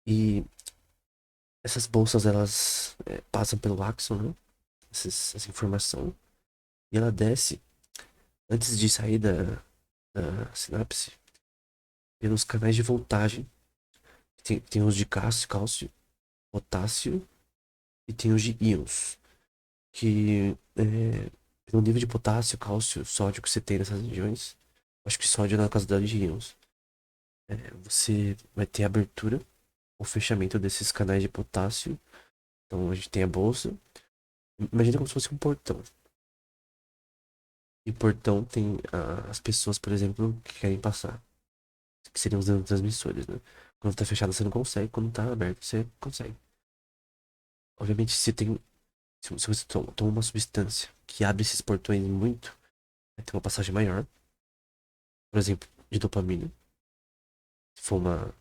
E essas bolsas, elas passam pelo axon, né? Essa informação. E ela desce, antes de sair da sinapse, pelos canais de voltagem. Tem os de cálcio, potássio e tem os de íons. Que pelo nível de potássio, cálcio, sódio que você tem nessas regiões, acho que sódio é na quantidade de íons, você vai ter abertura o fechamento desses canais de potássio. Então a gente tem a bolsa. Imagina como se fosse um portão. E portão tem as pessoas, por exemplo, que querem passar. Que seriam os neurotransmissores, né? Quando tá fechado você não consegue, quando tá aberto você consegue. Obviamente, se você toma uma substância que abre esses portões muito, vai ter uma passagem maior. Por exemplo, de dopamina. Se for uma,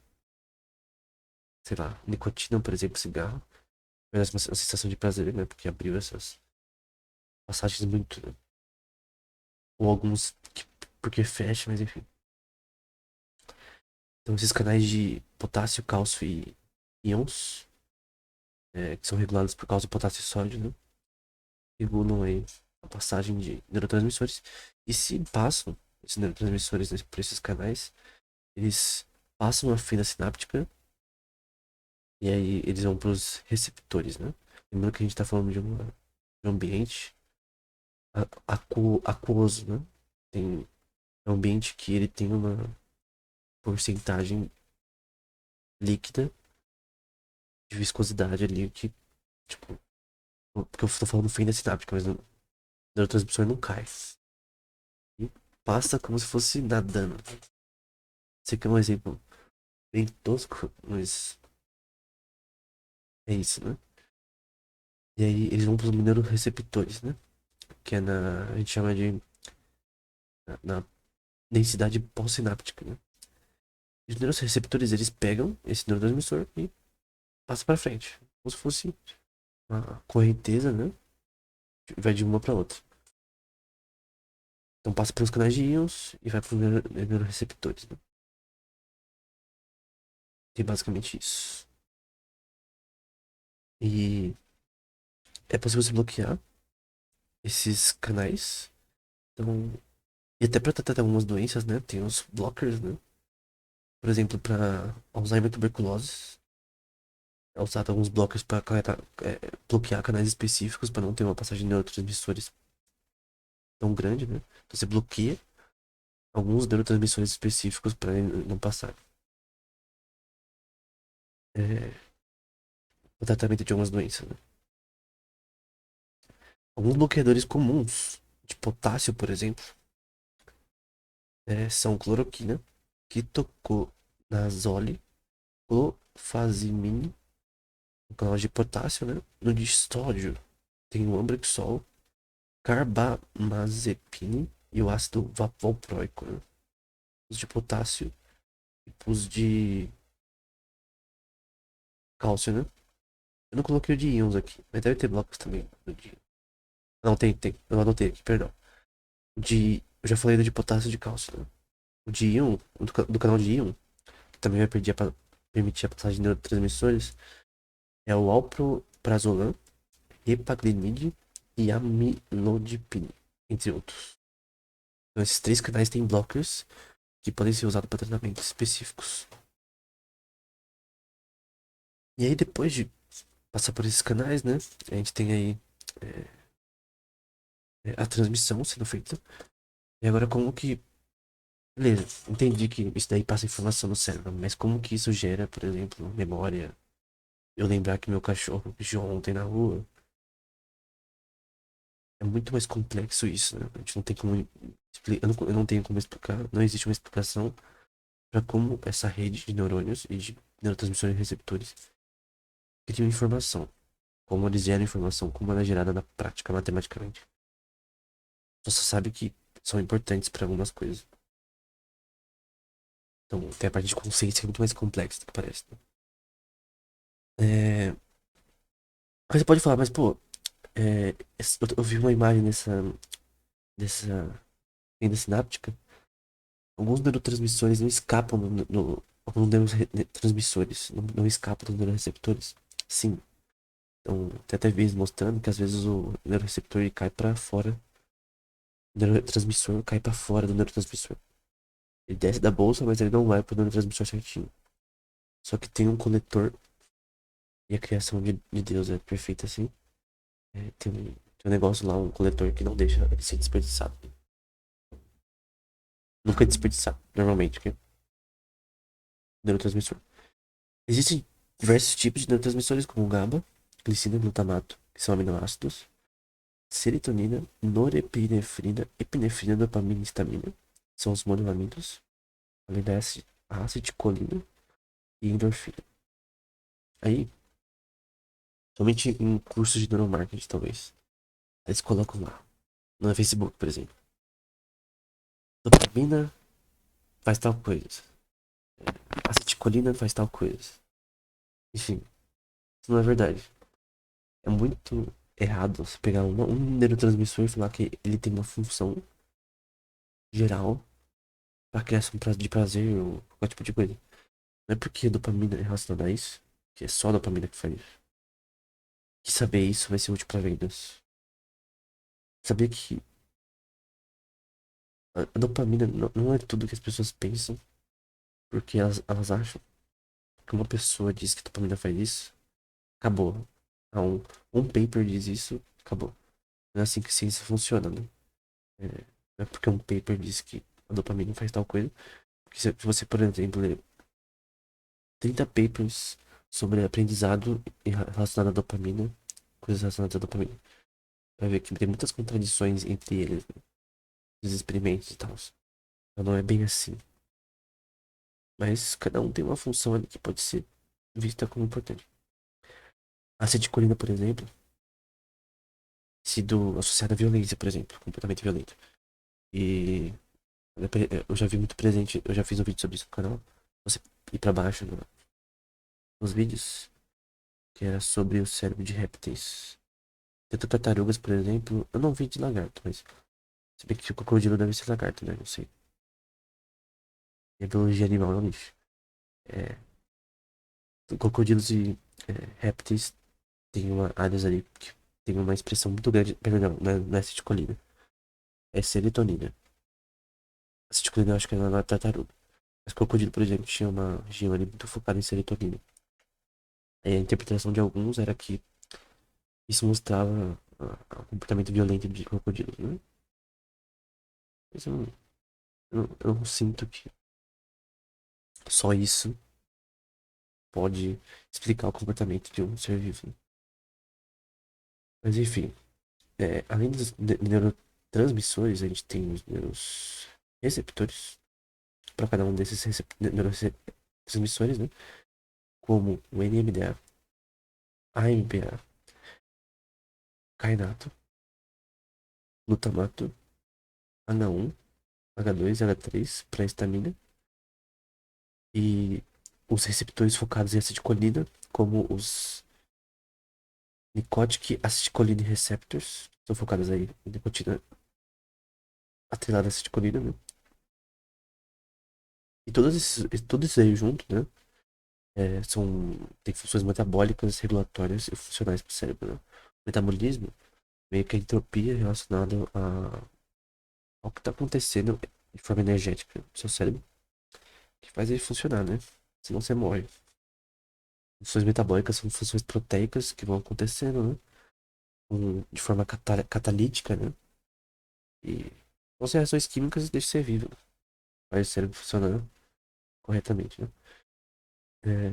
sei lá, nicotina, por exemplo, cigarro. Vai dar uma sensação de prazer, né? Porque abriu essas passagens muito, né? Ou alguns porque fecha, mas enfim. Então esses canais de potássio, cálcio e íons, que são regulados por causa do potássio e sódio, né? Regulam aí a passagem de neurotransmissores. E se passam esses neurotransmissores, né, por esses canais, eles passam a fenda sináptica e aí eles vão para os receptores, né? Lembrando que a gente está falando de um ambiente aquoso, né? É um ambiente que ele tem uma porcentagem líquida de viscosidade ali que, tipo, porque eu tô falando fenda sináptica, mas o neurotransmissor não cai. E passa como se fosse nadando. Sei que é um exemplo bem tosco, mas é isso, né? E aí eles vão pros neuroreceptores, né? Que é a gente chama de na densidade pós-sináptica, né? Os neuroreceptores, eles pegam esse neurotransmissor e passam pra frente. Como se fosse uma correnteza, né? Vai de uma pra outra. Então passa pelos canais de íons e vai para os neuroreceptores, né? Tem basicamente isso. E é possível você bloquear esses canais. Então, e até para tratar algumas doenças, né? Tem os blockers, né? Por exemplo, para Alzheimer e tuberculose, é usado alguns blockers para bloquear canais específicos para não ter uma passagem de neurotransmissores tão grande, né? Então, você bloqueia alguns neurotransmissores específicos para não passar. É, o tratamento de algumas doenças, né? Alguns bloqueadores comuns, de potássio, por exemplo, são cloroquina, ketoconazole, clofazimine, o canal de potássio, né? No de sódio tem o ambrexol, carbamazepine e o ácido valproico, né? Os de potássio e os de cálcio, né? Eu não coloquei o de íons aqui, mas deve ter blocos também. Não, tem. Eu anotei aqui, perdão. Eu já falei do de potássio e de cálcio, né? O de íon, do canal de íon, que também vai permitir a passagem de neurotransmissores, é o alprazolam, repaglinide e amlodipine, entre outros. Então, esses três canais têm blockers que podem ser usados para tratamentos específicos. E aí, depois de passar por esses canais, né, a gente tem aí a transmissão sendo feita. E agora, como que. Beleza, entendi que isso daí passa informação no cérebro, mas como que isso gera, por exemplo, memória? Eu lembrar que meu cachorro mijou ontem na rua. É muito mais complexo isso, né? A gente não tem como explicar. Eu não tenho como explicar. Não existe uma explicação para como essa rede de neurônios e de neurotransmissores e receptores criam informação. Como eles geram informação, como ela é gerada na prática, matematicamente. Você só sabe que são importantes para algumas coisas. Então, tem a parte de consciência que é muito mais complexa do que parece, né? É... Mas você pode falar, mas pô, eu vi uma imagem dessa renda sináptica. Alguns neurotransmissores não escapam alguns neurotransmissores não escapam dos neuroreceptores. Sim. Então, tem até vezes mostrando que às vezes o neuroreceptor ele cai pra fora. O neurotransmissor cai pra fora do neurotransmissor. Ele desce da bolsa, mas ele não vai pro neurotransmissor certinho. Só que tem um coletor e a criação de Deus é perfeita assim. Tem um negócio lá, um coletor que não deixa ele ser desperdiçado. Nunca é desperdiçado, normalmente, que é neurotransmissor. Existem diversos tipos de neurotransmissores como GABA, glicina e glutamato, que são aminoácidos, serotonina, norepinefrina, epinefrina, dopamina e histamina, são os monoamidos, além da acetilcolina e endorfina. Aí, somente em cursos de neuromarketing, talvez, eles colocam lá, no Facebook, por exemplo, dopamina faz tal coisa, acetilcolina faz tal coisa. Enfim, isso não é verdade. É muito errado você pegar um neurotransmissor e falar que ele tem uma função geral pra criação de prazer ou qualquer tipo de coisa. Não é porque a dopamina é relacionada a isso, que é só a dopamina que faz isso. Que saber isso vai ser útil pra vendas. Saber que a dopamina não é tudo que as pessoas pensam, porque elas acham que uma pessoa diz que a dopamina faz isso, acabou. Ah, um paper diz isso, acabou. Não é assim que a ciência funciona, né? É, não é porque um paper diz que a dopamina faz tal coisa. Porque se você, por exemplo, ler 30 papers sobre aprendizado relacionado à dopamina, coisas relacionadas à dopamina, vai ver que tem muitas contradições entre eles, né? Os experimentos e tal. Então não é bem assim. Mas cada um tem uma função ali que pode ser vista como importante. A acetilcolina, por exemplo, sido associada à violência, por exemplo, comportamento violento. E eu já vi muito presente, eu já fiz um vídeo sobre isso no canal. Você ir pra baixo nos vídeos, que era sobre o cérebro de répteis. Tanto tartarugas, por exemplo, eu não vi de lagarto, mas se bem que o crocodilo deve ser lagarto, né? Não sei. E a biologia animal é um lixo. É, crocodilos e répteis têm áreas ali que tem uma expressão muito grande. Perdão, não é acetilcolina. É serotonina. Acetilcolina eu acho que é na tartaruga. Mas crocodilo, por exemplo, tinha uma região ali muito focada em serotonina. E a interpretação de alguns era que isso mostrava o comportamento violento de crocodilos, né? Mas eu não sinto que só isso pode explicar o comportamento de um ser vivo, né? Mas enfim, além dos neurotransmissores, a gente tem os receptores para cada um desses neurotransmissores, né? Como o NMDA, AMPA, kainato, glutamato, H1, H2, H3 para histamina e os receptores focados em acetilcolina, como os Nicotic Acetylcholine Receptors, são focados aí em nicotina atrelada à acetilcolina, né? E todos esses aí juntos, né? Tem funções metabólicas, regulatórias e funcionais para o cérebro, né? O metabolismo meio que a entropia relacionada ao que está acontecendo de forma energética no seu cérebro, que faz ele funcionar, né? Senão você morre. Funções metabólicas são funções proteicas que vão acontecendo, né? De forma catalítica, né? E são reações químicas e deixam você vivo, né? Faz o cérebro funcionar corretamente, né? É,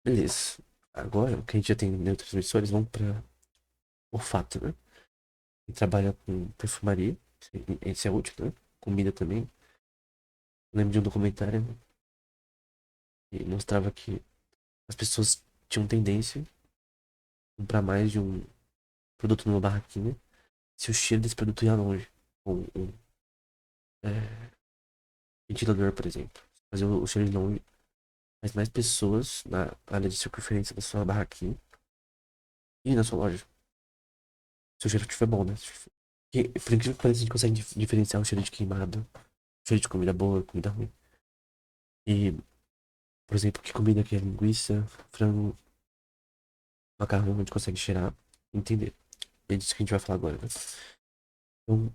beleza. Agora que a gente já tem neurotransmissores, vamos para olfato, né? E trabalha com perfumaria, esse é útil, né? Comida também. Eu lembro de um documentário, né, que mostrava que as pessoas tinham tendência a comprar mais de um produto numa barraquinha se o cheiro desse produto ia longe. Ou um é, ventilador, por exemplo. Fazer o cheiro de longe. Mas mais pessoas na área de circunferência da sua barraquinha e na sua loja. Se o cheiro estiver bom, né? Por incrível que pareça, a gente consegue diferenciar o cheiro de queimado, o cheiro de comida boa, comida ruim. E, por exemplo, que comida que é linguiça, frango, macarrão, a gente consegue cheirar e entender. É disso que a gente vai falar agora, né? Então,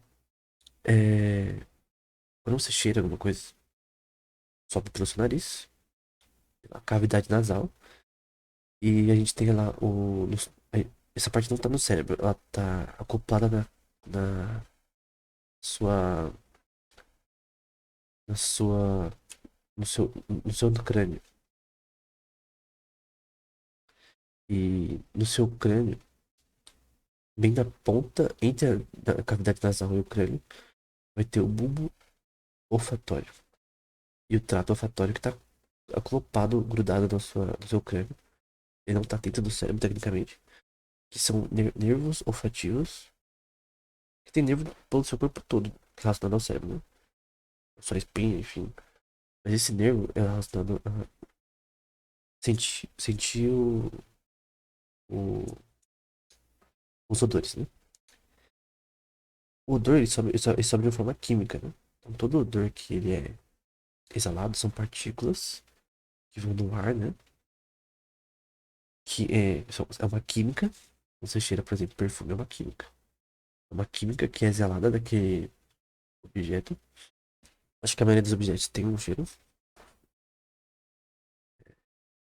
quando você cheira alguma coisa, sobe pelo seu nariz, a cavidade nasal, e a gente tem lá essa parte não tá no cérebro, ela tá acoplada na sua. Na sua. No seu crânio. E no seu crânio, bem na ponta, entre a cavidade nasal e o crânio, vai ter o bulbo olfatório. E o trato olfatório que tá acoplado, grudado no seu crânio. Ele não tá dentro do cérebro, tecnicamente. Que são nervos olfativos. Que tem nervo pelo seu corpo todo, relacionado ao cérebro, né? Sua espinha, enfim. Mas esse nervo é relacionado a sentir o- os odores, né? O odor, ele sobe de uma forma química, né? Então, todo odor que ele é exalado são partículas que vão no ar, né? Que é uma química. Você cheira, por exemplo, perfume, é uma química. É uma química que é exalada daquele objeto. Acho que a maioria dos objetos tem um cheiro.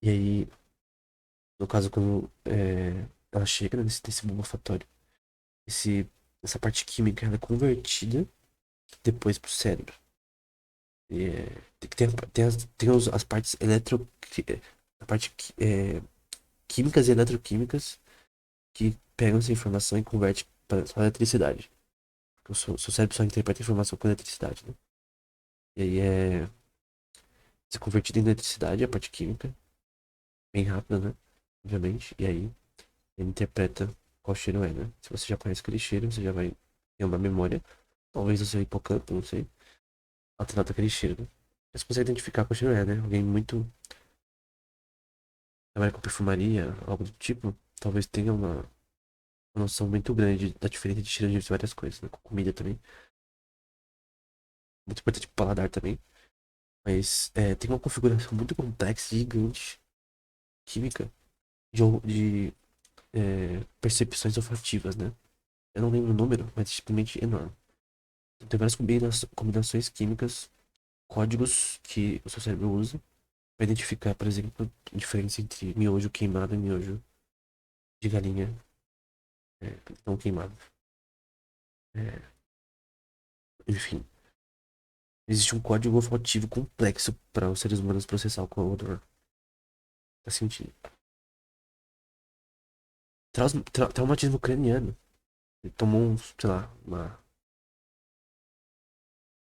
E aí, no caso, quando ela chega nesse bulbo olfatório, esse, essa parte química ela é convertida depois pro cérebro. E, tem as partes a parte químicas e eletroquímicas que pegam essa informação e convertem para eletricidade. Porque o seu cérebro só interpreta informação com eletricidade, né? E aí é convertido em eletricidade, a parte química, bem rápida, né? Obviamente. E aí ele interpreta qual cheiro é, né? Se você já conhece aquele cheiro, você já vai ter uma memória. Talvez o seu hipocampo, não sei. Alterado aquele cheiro, né? Mas você consegue identificar qual cheiro é, né? Alguém muito trabalha com perfumaria, algo do tipo, talvez tenha uma noção muito grande da diferença de cheiro de várias coisas, né? Com comida também. Muito importante pro paladar também. Mas tem uma configuração muito complexa, gigante, química, de percepções olfativas, né? Eu não lembro o número, mas é simplesmente enorme. Então, tem várias combinações químicas, códigos que o seu cérebro usa para identificar, por exemplo, a diferença entre miojo queimado e miojo de galinha não queimado. É, enfim, existe um código olfativo complexo para os seres humanos processar o odor. Tá sentindo? Traumatismo craniano. Ele tomou sei lá,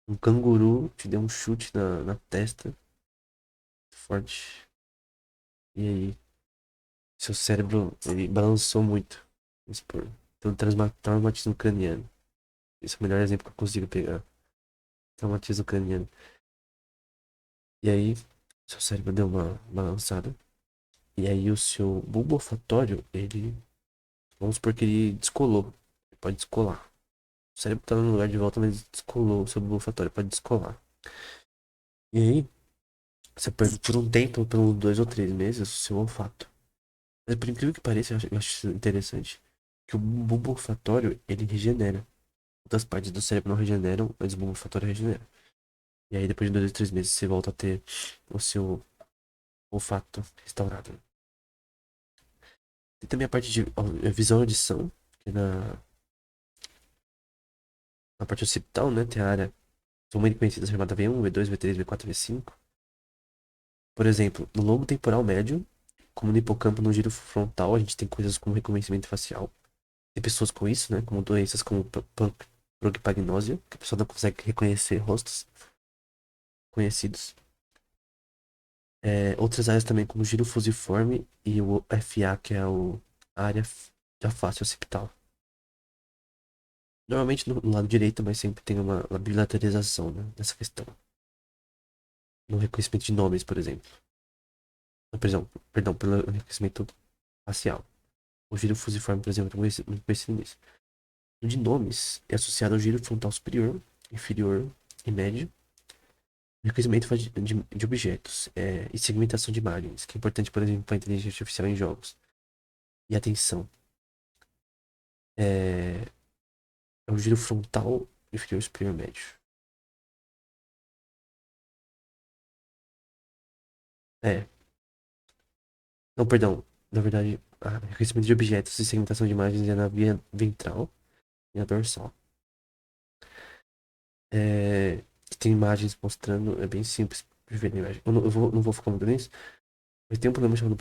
um canguru te deu um chute na testa, forte. E aí, seu cérebro, ele balançou muito. Vamos supor. Então, traumatismo craniano. Esse é o melhor exemplo que eu consigo pegar. Traumatismo craniano. E aí, seu cérebro deu uma balançada. E aí, o seu bulbo olfatório, ele. Vamos supor que ele descolou. Ele pode descolar. O cérebro tá no lugar de volta, mas descolou o seu bulbo olfatório. Pode descolar. E aí, você perde por um tempo, pelos 2 ou 3 meses, o seu olfato. Mas por incrível que pareça, eu acho isso interessante. Que o bulbo olfatório, ele regenera. Outras partes do cérebro não regeneram, mas o bulbo olfatório regenera. E aí, depois de 2 ou 3 meses, você volta a ter o seu olfato restaurado. Tem também a parte de visão e audição, que na parte occipital, né, tem a área comumente conhecida chamada V1, V2, V3, V4, V5. Por exemplo, no lobo temporal médio, como no hipocampo no giro frontal, a gente tem coisas como reconhecimento facial. Tem pessoas com isso, né, como doenças como prognósia, que a pessoa não consegue reconhecer rostos conhecidos. Outras áreas também, como o giro fusiforme e o FA, que é a área da face occipital. Normalmente no lado direito, mas sempre tem uma bilateralização, né, nessa questão. No reconhecimento de nomes, por exemplo. Não, perdão, pelo reconhecimento facial. O giro fusiforme, por exemplo, é muito conhecido nisso. O de nomes é associado ao giro frontal superior, inferior e médio. Reconhecimento de objetos e segmentação de imagens, que é importante, por exemplo, para a inteligência artificial em jogos. E atenção. É, é o giro frontal, inferior, superior, médio. É, não, perdão. Na verdade, reconhecimento de objetos e segmentação de imagens é na via ventral e na dorsal. Que tem imagens mostrando, é bem simples de ver na imagem. Eu não vou focar muito nisso, Mas tem um problema chamado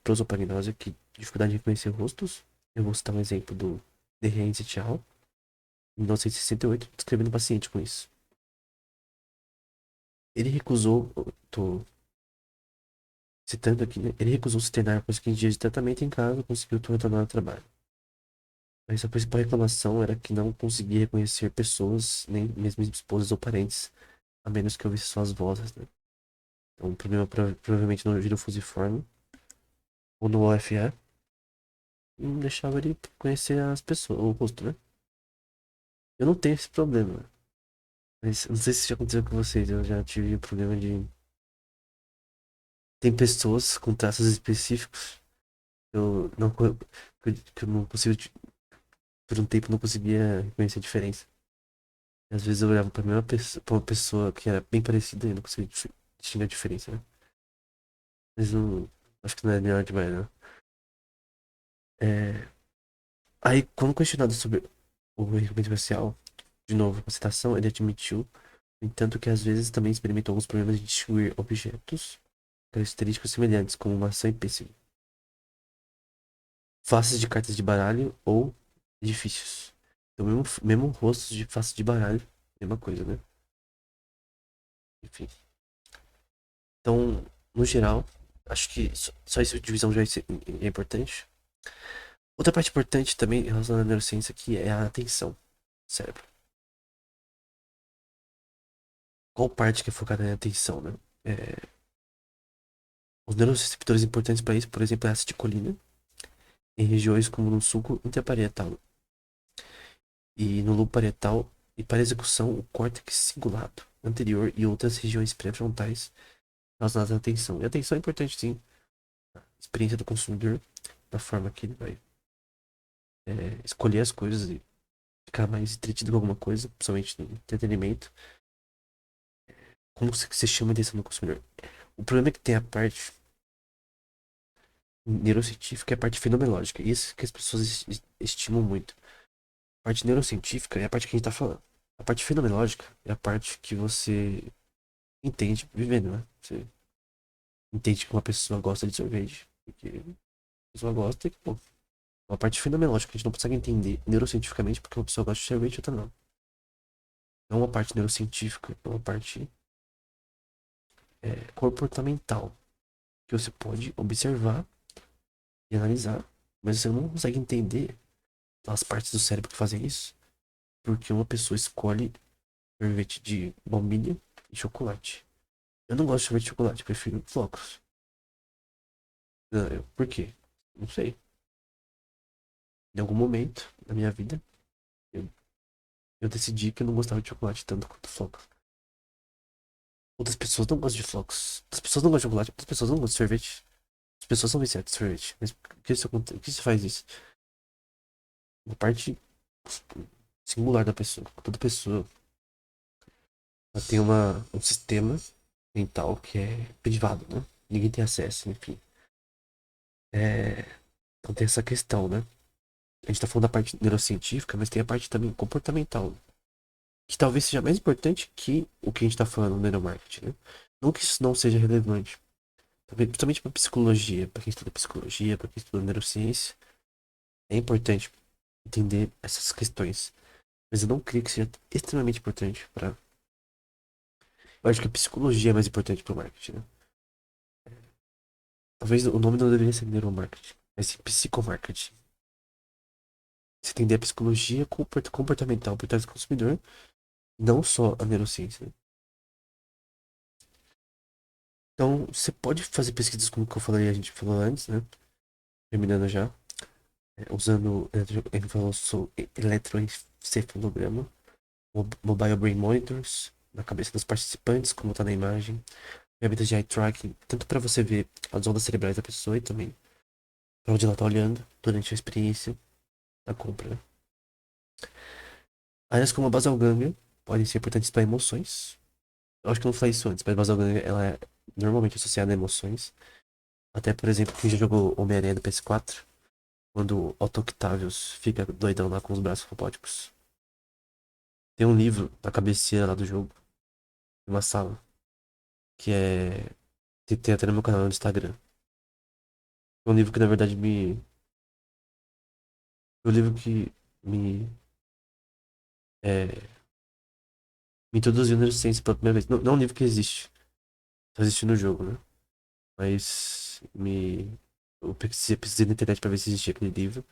prosopagnosia, que é dificuldade de reconhecer rostos. Eu vou citar um exemplo do Derrence et al., em 1968, descrevendo um paciente com isso. Ele recusou, tô citando aqui, né? Ele recusou se internar após 15 dias de tratamento em casa e conseguiu retornar ao trabalho. Mas a principal reclamação era que não conseguia reconhecer pessoas, nem mesmo esposas ou parentes, a menos que ouvisse suas vozes, né? Então, um problema provavelmente no giro fusiforme ou no OFE não deixava ele conhecer as pessoas, o rosto, né? Eu não tenho esse problema, mas não sei se já aconteceu com vocês, eu já tive o problema de... Tem pessoas com traços específicos que eu não consigo, por um tempo, não conseguia reconhecer a diferença. E às vezes eu olhava pra uma pessoa que era bem parecida e eu não conseguia distinguir a diferença, né? Mas não, acho que não é melhor demais, não. É, aí, quando questionado sobre o reconhecimento facial, de novo, a citação, ele admitiu, no entanto, que às vezes também experimentou alguns problemas de distinguir objetos características semelhantes, como maçã e pêssego, faces de cartas de baralho ou edifícios. Então, mesmo rostos de face de baralho, mesma coisa, né? Enfim. Então, no geral, acho que só essa divisão já é importante. Outra parte importante também relacionada à neurociência aqui é a atenção do cérebro. Qual parte que é focada na atenção, né? É, os neuroreceptores importantes para isso, por exemplo, é a acetilcolina, em regiões como no sulco interparietal e no lobo parietal, e para execução o córtex cingulado anterior e outras regiões pré-frontais relacionadas à atenção. E a atenção é importante, sim, a experiência do consumidor, da forma que ele vai escolher as coisas e ficar mais entretido com alguma coisa, principalmente no entretenimento. Como você chama a atenção do consumidor? O problema é que tem a parte neurocientífica e a parte fenomenológica. Isso que as pessoas estimam muito. A parte neurocientífica é a parte que a gente tá falando. A parte fenomenológica é a parte que você entende vivendo, né? Você entende que uma pessoa gosta de sorvete. Porque a pessoa gosta e, pô, uma parte fenomenológica que a gente não consegue entender neurocientificamente porque uma pessoa gosta de sorvete e outra não. Não uma parte neurocientífica, é uma parte comportamental que você pode observar e analisar, mas você não consegue entender as partes do cérebro que fazem isso, porque uma pessoa escolhe sorvete de baunilha e chocolate. Eu não gosto de sorvete de chocolate, eu prefiro flocos. Por quê? Não sei. Em algum momento da minha vida, eu, eu decidi que eu não gostava de chocolate tanto quanto flocos. Outras pessoas não gostam de flocos. Outras pessoas não gostam de chocolate. Outras pessoas não gostam de sorvete. As pessoas são viciadas em sorvete. Mas por que isso faz isso? Uma parte singular da pessoa. Toda pessoa ela tem um sistema mental que é privado, né? Ninguém tem acesso, enfim. É, então tem essa questão, né? A gente tá falando da parte neurocientífica, mas tem a parte também comportamental, que talvez seja mais importante que o que a gente tá falando no neuromarketing, né? Não que isso não seja relevante, principalmente para psicologia, para quem estuda psicologia, para quem estuda neurociência, é importante entender essas questões. Mas eu não creio que seja extremamente importante para. Eu acho que a psicologia é mais importante para o marketing, né? Talvez o nome não deveria ser neuromarketing, mas sim psicomarketing. Você entender a psicologia comportamental por trás do consumidor, não só a neurociência, né? Então, você pode fazer pesquisas como que eu falei, a gente falou antes, né? Terminando já, usando eletroencefalograma, mobile brain monitors na cabeça dos participantes, como está na imagem, ferramentas de eye tracking, tanto para você ver as ondas cerebrais da pessoa e também para onde ela está olhando durante a experiência da compra, né? Áreas como a basal ganglia podem ser importantes para emoções. Eu acho que eu não falei isso antes, mas a basal ganglia ela é normalmente associada a emoções. Até, por exemplo, quem já jogou Homem-Aranha do PS4, quando o Otto Octavius fica doidão lá com os braços robóticos. Tem um livro na cabeceira lá do jogo, uma sala, que é Tem até no meu canal no Instagram. É um livro que na verdade me. É um livro que me. É, me introduziu na neurociência pela primeira vez. Não, não é um livro que existe. Só existe no jogo, né? Mas me. Pesquisei na internet pra ver se existia aquele livro.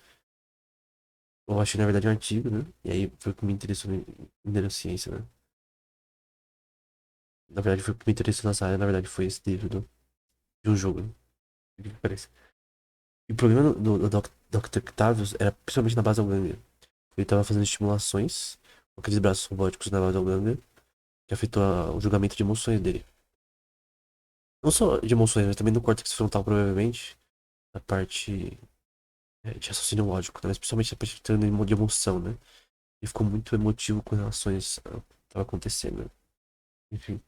Eu achei, na verdade, um artigo, né? E aí foi o que me interessou em neurociência, né? Na verdade, foi o que me interessou nessa área, na verdade, foi esse livro de um jogo, né? Por que que parece. E o problema do Dr. Octavius era principalmente na base da ganglia. Ele tava fazendo estimulações com aqueles braços robóticos na base da ganglia, que afetou o julgamento de emoções dele. Não só de emoções, mas também do córtex frontal, provavelmente, a parte de raciocínio lógico, né? Mas principalmente a parte de emoção, né? Ele ficou muito emotivo com relações ao que estava acontecendo, né? Enfim.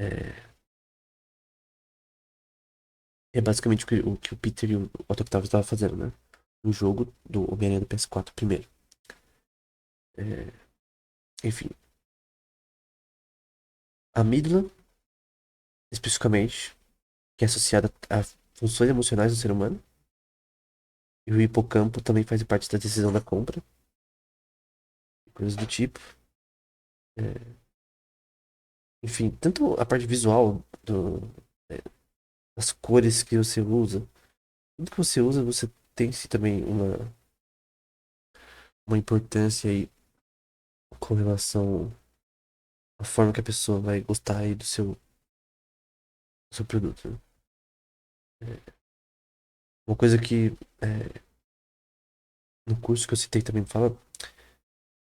É, é basicamente o que o Peter e o Otto Octavius estavam fazendo, né? No jogo do Homem-Aranha do PS4 primeiro. É, enfim. A amígdala, especificamente, que é associada a funções emocionais do ser humano. E o hipocampo também faz parte da decisão da compra, coisas do tipo. É, enfim, tanto a parte visual é, das cores que você usa, tudo que você usa, você tem sim também uma importância aí com relação à forma que a pessoa vai gostar aí do seu produto, né? É, uma coisa que no curso que eu citei também fala,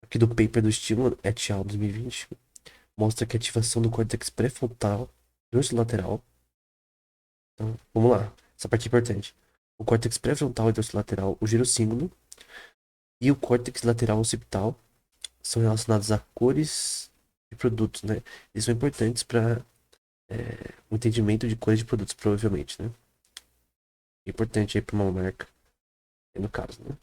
aqui do paper do estímulo, et al. 2020, mostra que a ativação do córtex pré-frontal dorsolateral. Então, vamos lá. Essa parte é importante. O córtex pré-frontal e dorsolateral, o girossímbolo e o córtex lateral occipital são relacionados a cores de produtos, né? Eles são importantes para o entendimento de cores de produtos, provavelmente, né? É importante aí para uma marca, no caso, né?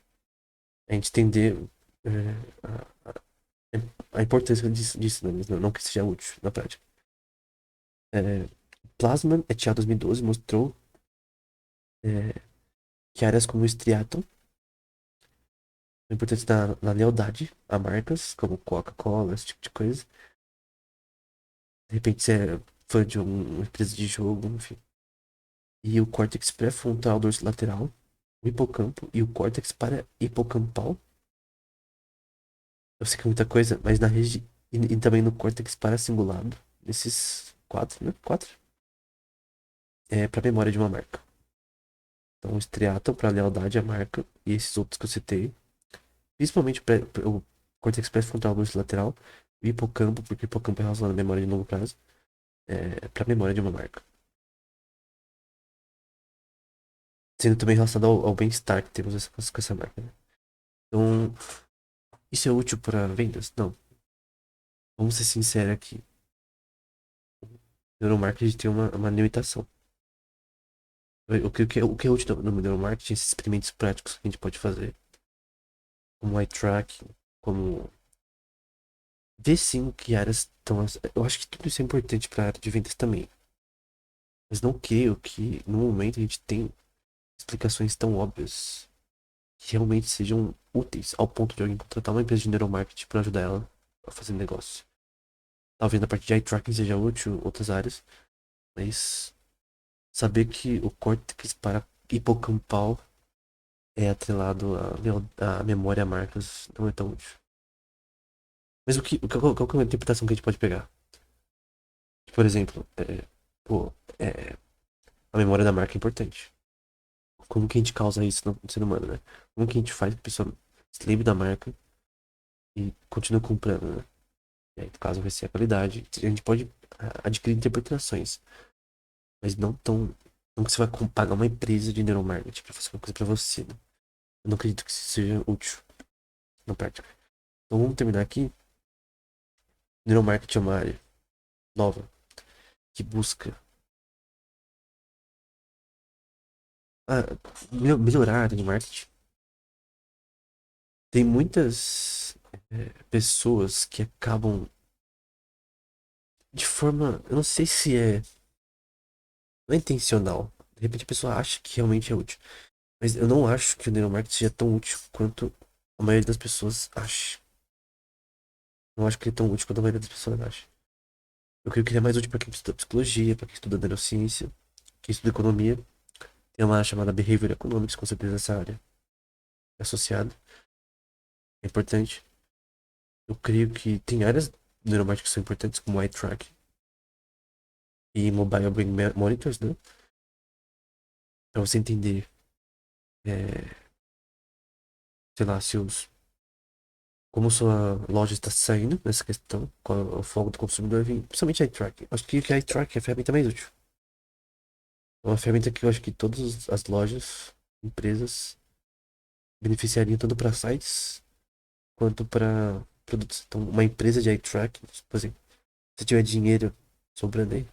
A gente entender é, a importância disso, né? Mas não que seja útil na prática. É, Plasman et al. 2012 mostrou é, que áreas como o striatum são importantes na lealdade a marcas, como Coca-Cola, esse tipo de coisa. De repente você é fã de uma empresa de jogo, enfim. E o córtex pré-frontal dorsolateral, o hipocampo e o córtex para-hipocampal. Eu sei que é muita coisa, mas na região. E também no córtex paracingulado. Esses quatro, né? Quatro. É para memória de uma marca. Então, o striatum para lealdade à marca. E esses outros que eu citei. Principalmente o córtex pré-frontal dorsolateral. O hipocampo, porque o hipocampo é relacionado à memória de longo prazo. É para memória de uma marca. Sendo também relacionado ao bem-estar que temos com essa marca, né? Então, isso é útil para vendas? Não. Vamos ser sinceros aqui. Neuromarketing tem uma limitação. O que é útil no neuromarketing, esses experimentos práticos que a gente pode fazer, como eye tracking, como ver sim que áreas estão. Eu acho que tudo isso é importante para a área de vendas também. Mas não creio que no momento a gente tem explicações tão óbvias que realmente sejam úteis ao ponto de alguém contratar uma empresa de neuromarketing para ajudar ela a fazer negócio. Talvez na parte de eye tracking seja útil, outras áreas, mas saber que o córtex para hipocampal é atrelado à memória a marcas não é tão útil. Mas qual que é a interpretação que a gente pode pegar? Por exemplo, pô, é, a memória da marca é importante. Como que a gente causa isso no ser humano, né? Como que a gente faz que a pessoa se lembre da marca e continue comprando, né? E aí, no caso, vai ser a qualidade. A gente pode adquirir interpretações, mas não tão. Não que você vai pagar uma empresa de neuromarketing pra fazer uma coisa pra você, né? Eu não acredito que isso seja útil na prática. Então vamos terminar aqui. Neuromarketing é uma área nova que busca ah, melhorar a área de marketing. Tem muitas pessoas que acabam de forma. Eu não sei se é. Não é intencional. De repente a pessoa acha que realmente é útil. Mas eu não acho que o neuromarketing seja tão útil quanto a maioria das pessoas acha. Não acho que ele é tão útil quanto a maioria das pessoas acha. Eu creio que ele é mais útil para quem estuda psicologia, para quem estuda neurociência, quem estuda economia. Tem uma chamada Behavior Economics, com certeza essa área é associada. É importante. Eu creio que tem áreas do neuromarketing que são importantes, como eye tracking e mobile brain monitors, né? Pra você entender, é, sei lá, se os, como sua loja está saindo nessa questão, qual é o foco do consumidor, principalmente eye tracking. Acho que eye tracking é a ferramenta mais útil. É uma ferramenta que eu acho que todas as lojas, empresas, beneficiariam tanto para sites quanto para produtos. Então, uma empresa de eye tracking, por exemplo, se tiver dinheiro sobrando aí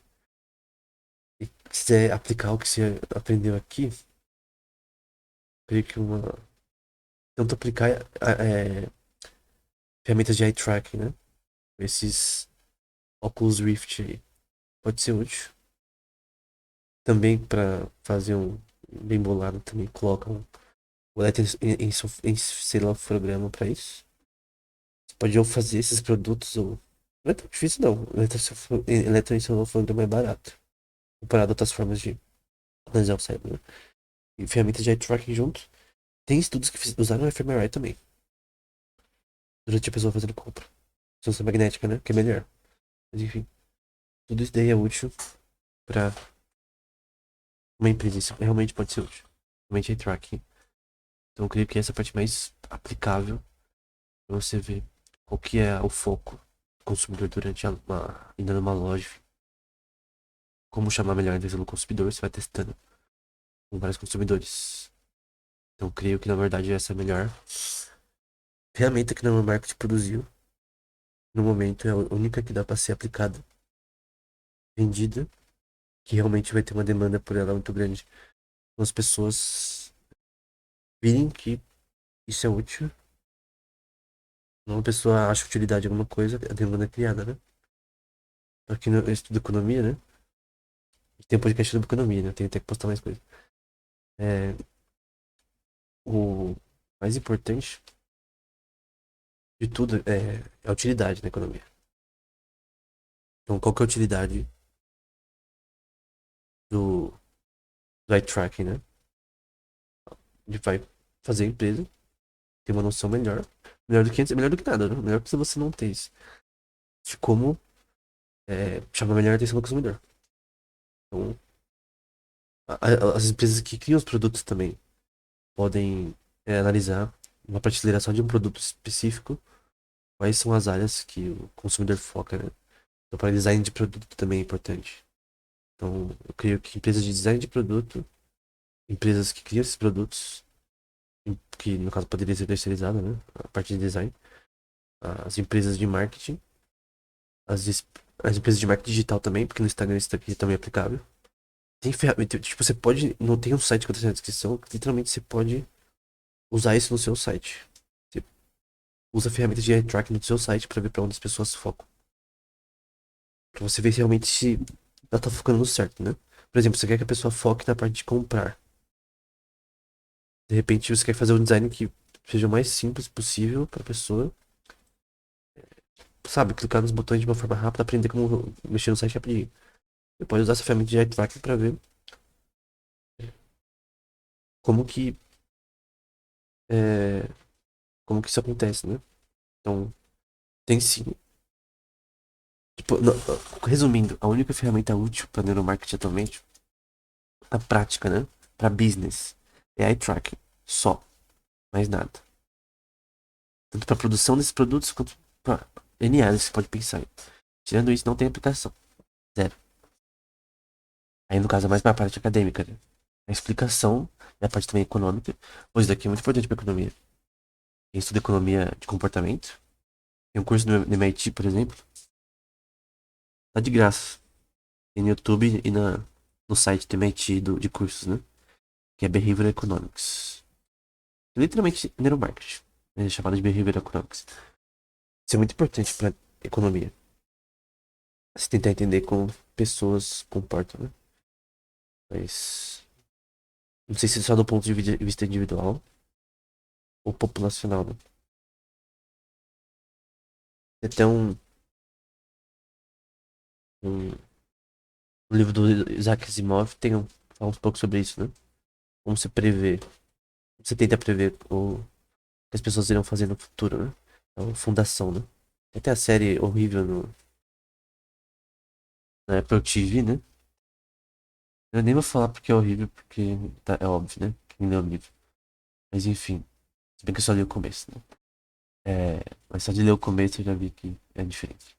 e quiser aplicar o que você aprendeu aqui, creio que uma. Tanto aplicar ferramentas de eye tracking, né? Esses óculos Rift aí. Pode ser útil. Também para fazer um bem bolado, também colocam o eletroencefalograma para isso. Você pode ou fazer esses produtos ou. Não é tão difícil não. O eletroencefalograma é barato. Comparado a outras formas de analisar o cérebro, né? E ferramentas de eye tracking junto. Tem estudos que usaram o fMRI também. Durante a pessoa fazendo compra. Ressonância magnética, né? Que é melhor. Mas enfim. Tudo isso daí é útil para uma empresa. Isso realmente pode ser útil. Realmente eye tracking. Então eu creio que essa é a parte mais aplicável para você ver qual que é o foco do consumidor durante ainda numa loja. Como chamar melhor a atenção do consumidor, você vai testando com vários consumidores. Então eu creio que na verdade essa é a melhor ferramenta que o marketing produziu. No momento é a única que dá para ser aplicada, vendida, que realmente vai ter uma demanda por ela muito grande. Então, as pessoas virem que isso é útil. Uma pessoa acha utilidade em alguma coisa, a demanda é criada, né? Pra quem não estuda economia, né? Tem um podcast sobre economia, né? Tem até que postar mais coisa. É, o mais importante de tudo é a utilidade na economia. Então, qual que é a utilidade do eye tracking, né? Ele vai fazer a empresa ter uma noção melhor. Melhor do que antes, melhor do que nada, né? Melhor que se você não tem isso. De como chamar melhor a atenção do consumidor. Então, as empresas que criam os produtos também podem analisar uma prateleira só de um produto específico, quais são as áreas que o consumidor foca, né? Então, para design de produto também é importante. Então, eu creio que empresas de design de produto, empresas que criam esses produtos, que no caso poderia ser terceirizada, né? A parte de design, as empresas de marketing, as empresas de marketing digital também, porque no Instagram isso aqui também é aplicável. Tem ferramenta, tipo, você pode, não tem um site que eu tenho na descrição, que literalmente você pode usar isso no seu site. Você usa a ferramenta de eye tracking no seu site para ver para onde as pessoas focam. Pra você ver realmente se ela tá focando no certo, né? Por exemplo, você quer que a pessoa foque na parte de comprar. De repente você quer fazer um design que seja o mais simples possível pra pessoa, sabe, clicar nos botões de uma forma rápida, aprender como mexer no site rapidinho. Você pode usar essa ferramenta de eye tracking pra ver como que é, como que isso acontece, né? Então, tem sim. Tipo, resumindo, a única ferramenta útil para neuromarketing atualmente, na prática, né? Para business, é eye tracking. Só. Mais nada. Tanto para produção desses produtos quanto para N áreas que você pode pensar em. Tirando isso, não tem aplicação. Zero. Aí, no caso, é mais para a parte acadêmica, né? A explicação e a parte também econômica. Pois isso daqui é muito importante para economia. Quem estuda economia de comportamento. Tem um curso no MIT, por exemplo. Tá de graça. Tem no YouTube e no site do MIT de cursos, né? Que é Behavioral Economics. Literalmente neuromarketing. É chamado de Behavioral Economics. Isso é muito importante para economia. Você tentar entender como pessoas se comportam, né? Mas não sei se é só do ponto de vista individual ou populacional, né? Até um, um livro do Isaac Asimov fala um pouco sobre isso, né? Como você prevê, você tenta prever o que as pessoas irão fazer no futuro, né? Então, Fundação, né? Tem até a série horrível na Apple TV, né? Eu nem vou falar porque é horrível, porque é óbvio, né? Quem lê o livro. Mas enfim, se bem que eu só li o começo, né? Mas só de ler o começo eu já vi que é diferente.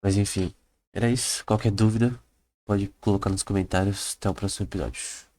Mas enfim, era isso. Qualquer dúvida, pode colocar nos comentários. Até o próximo episódio.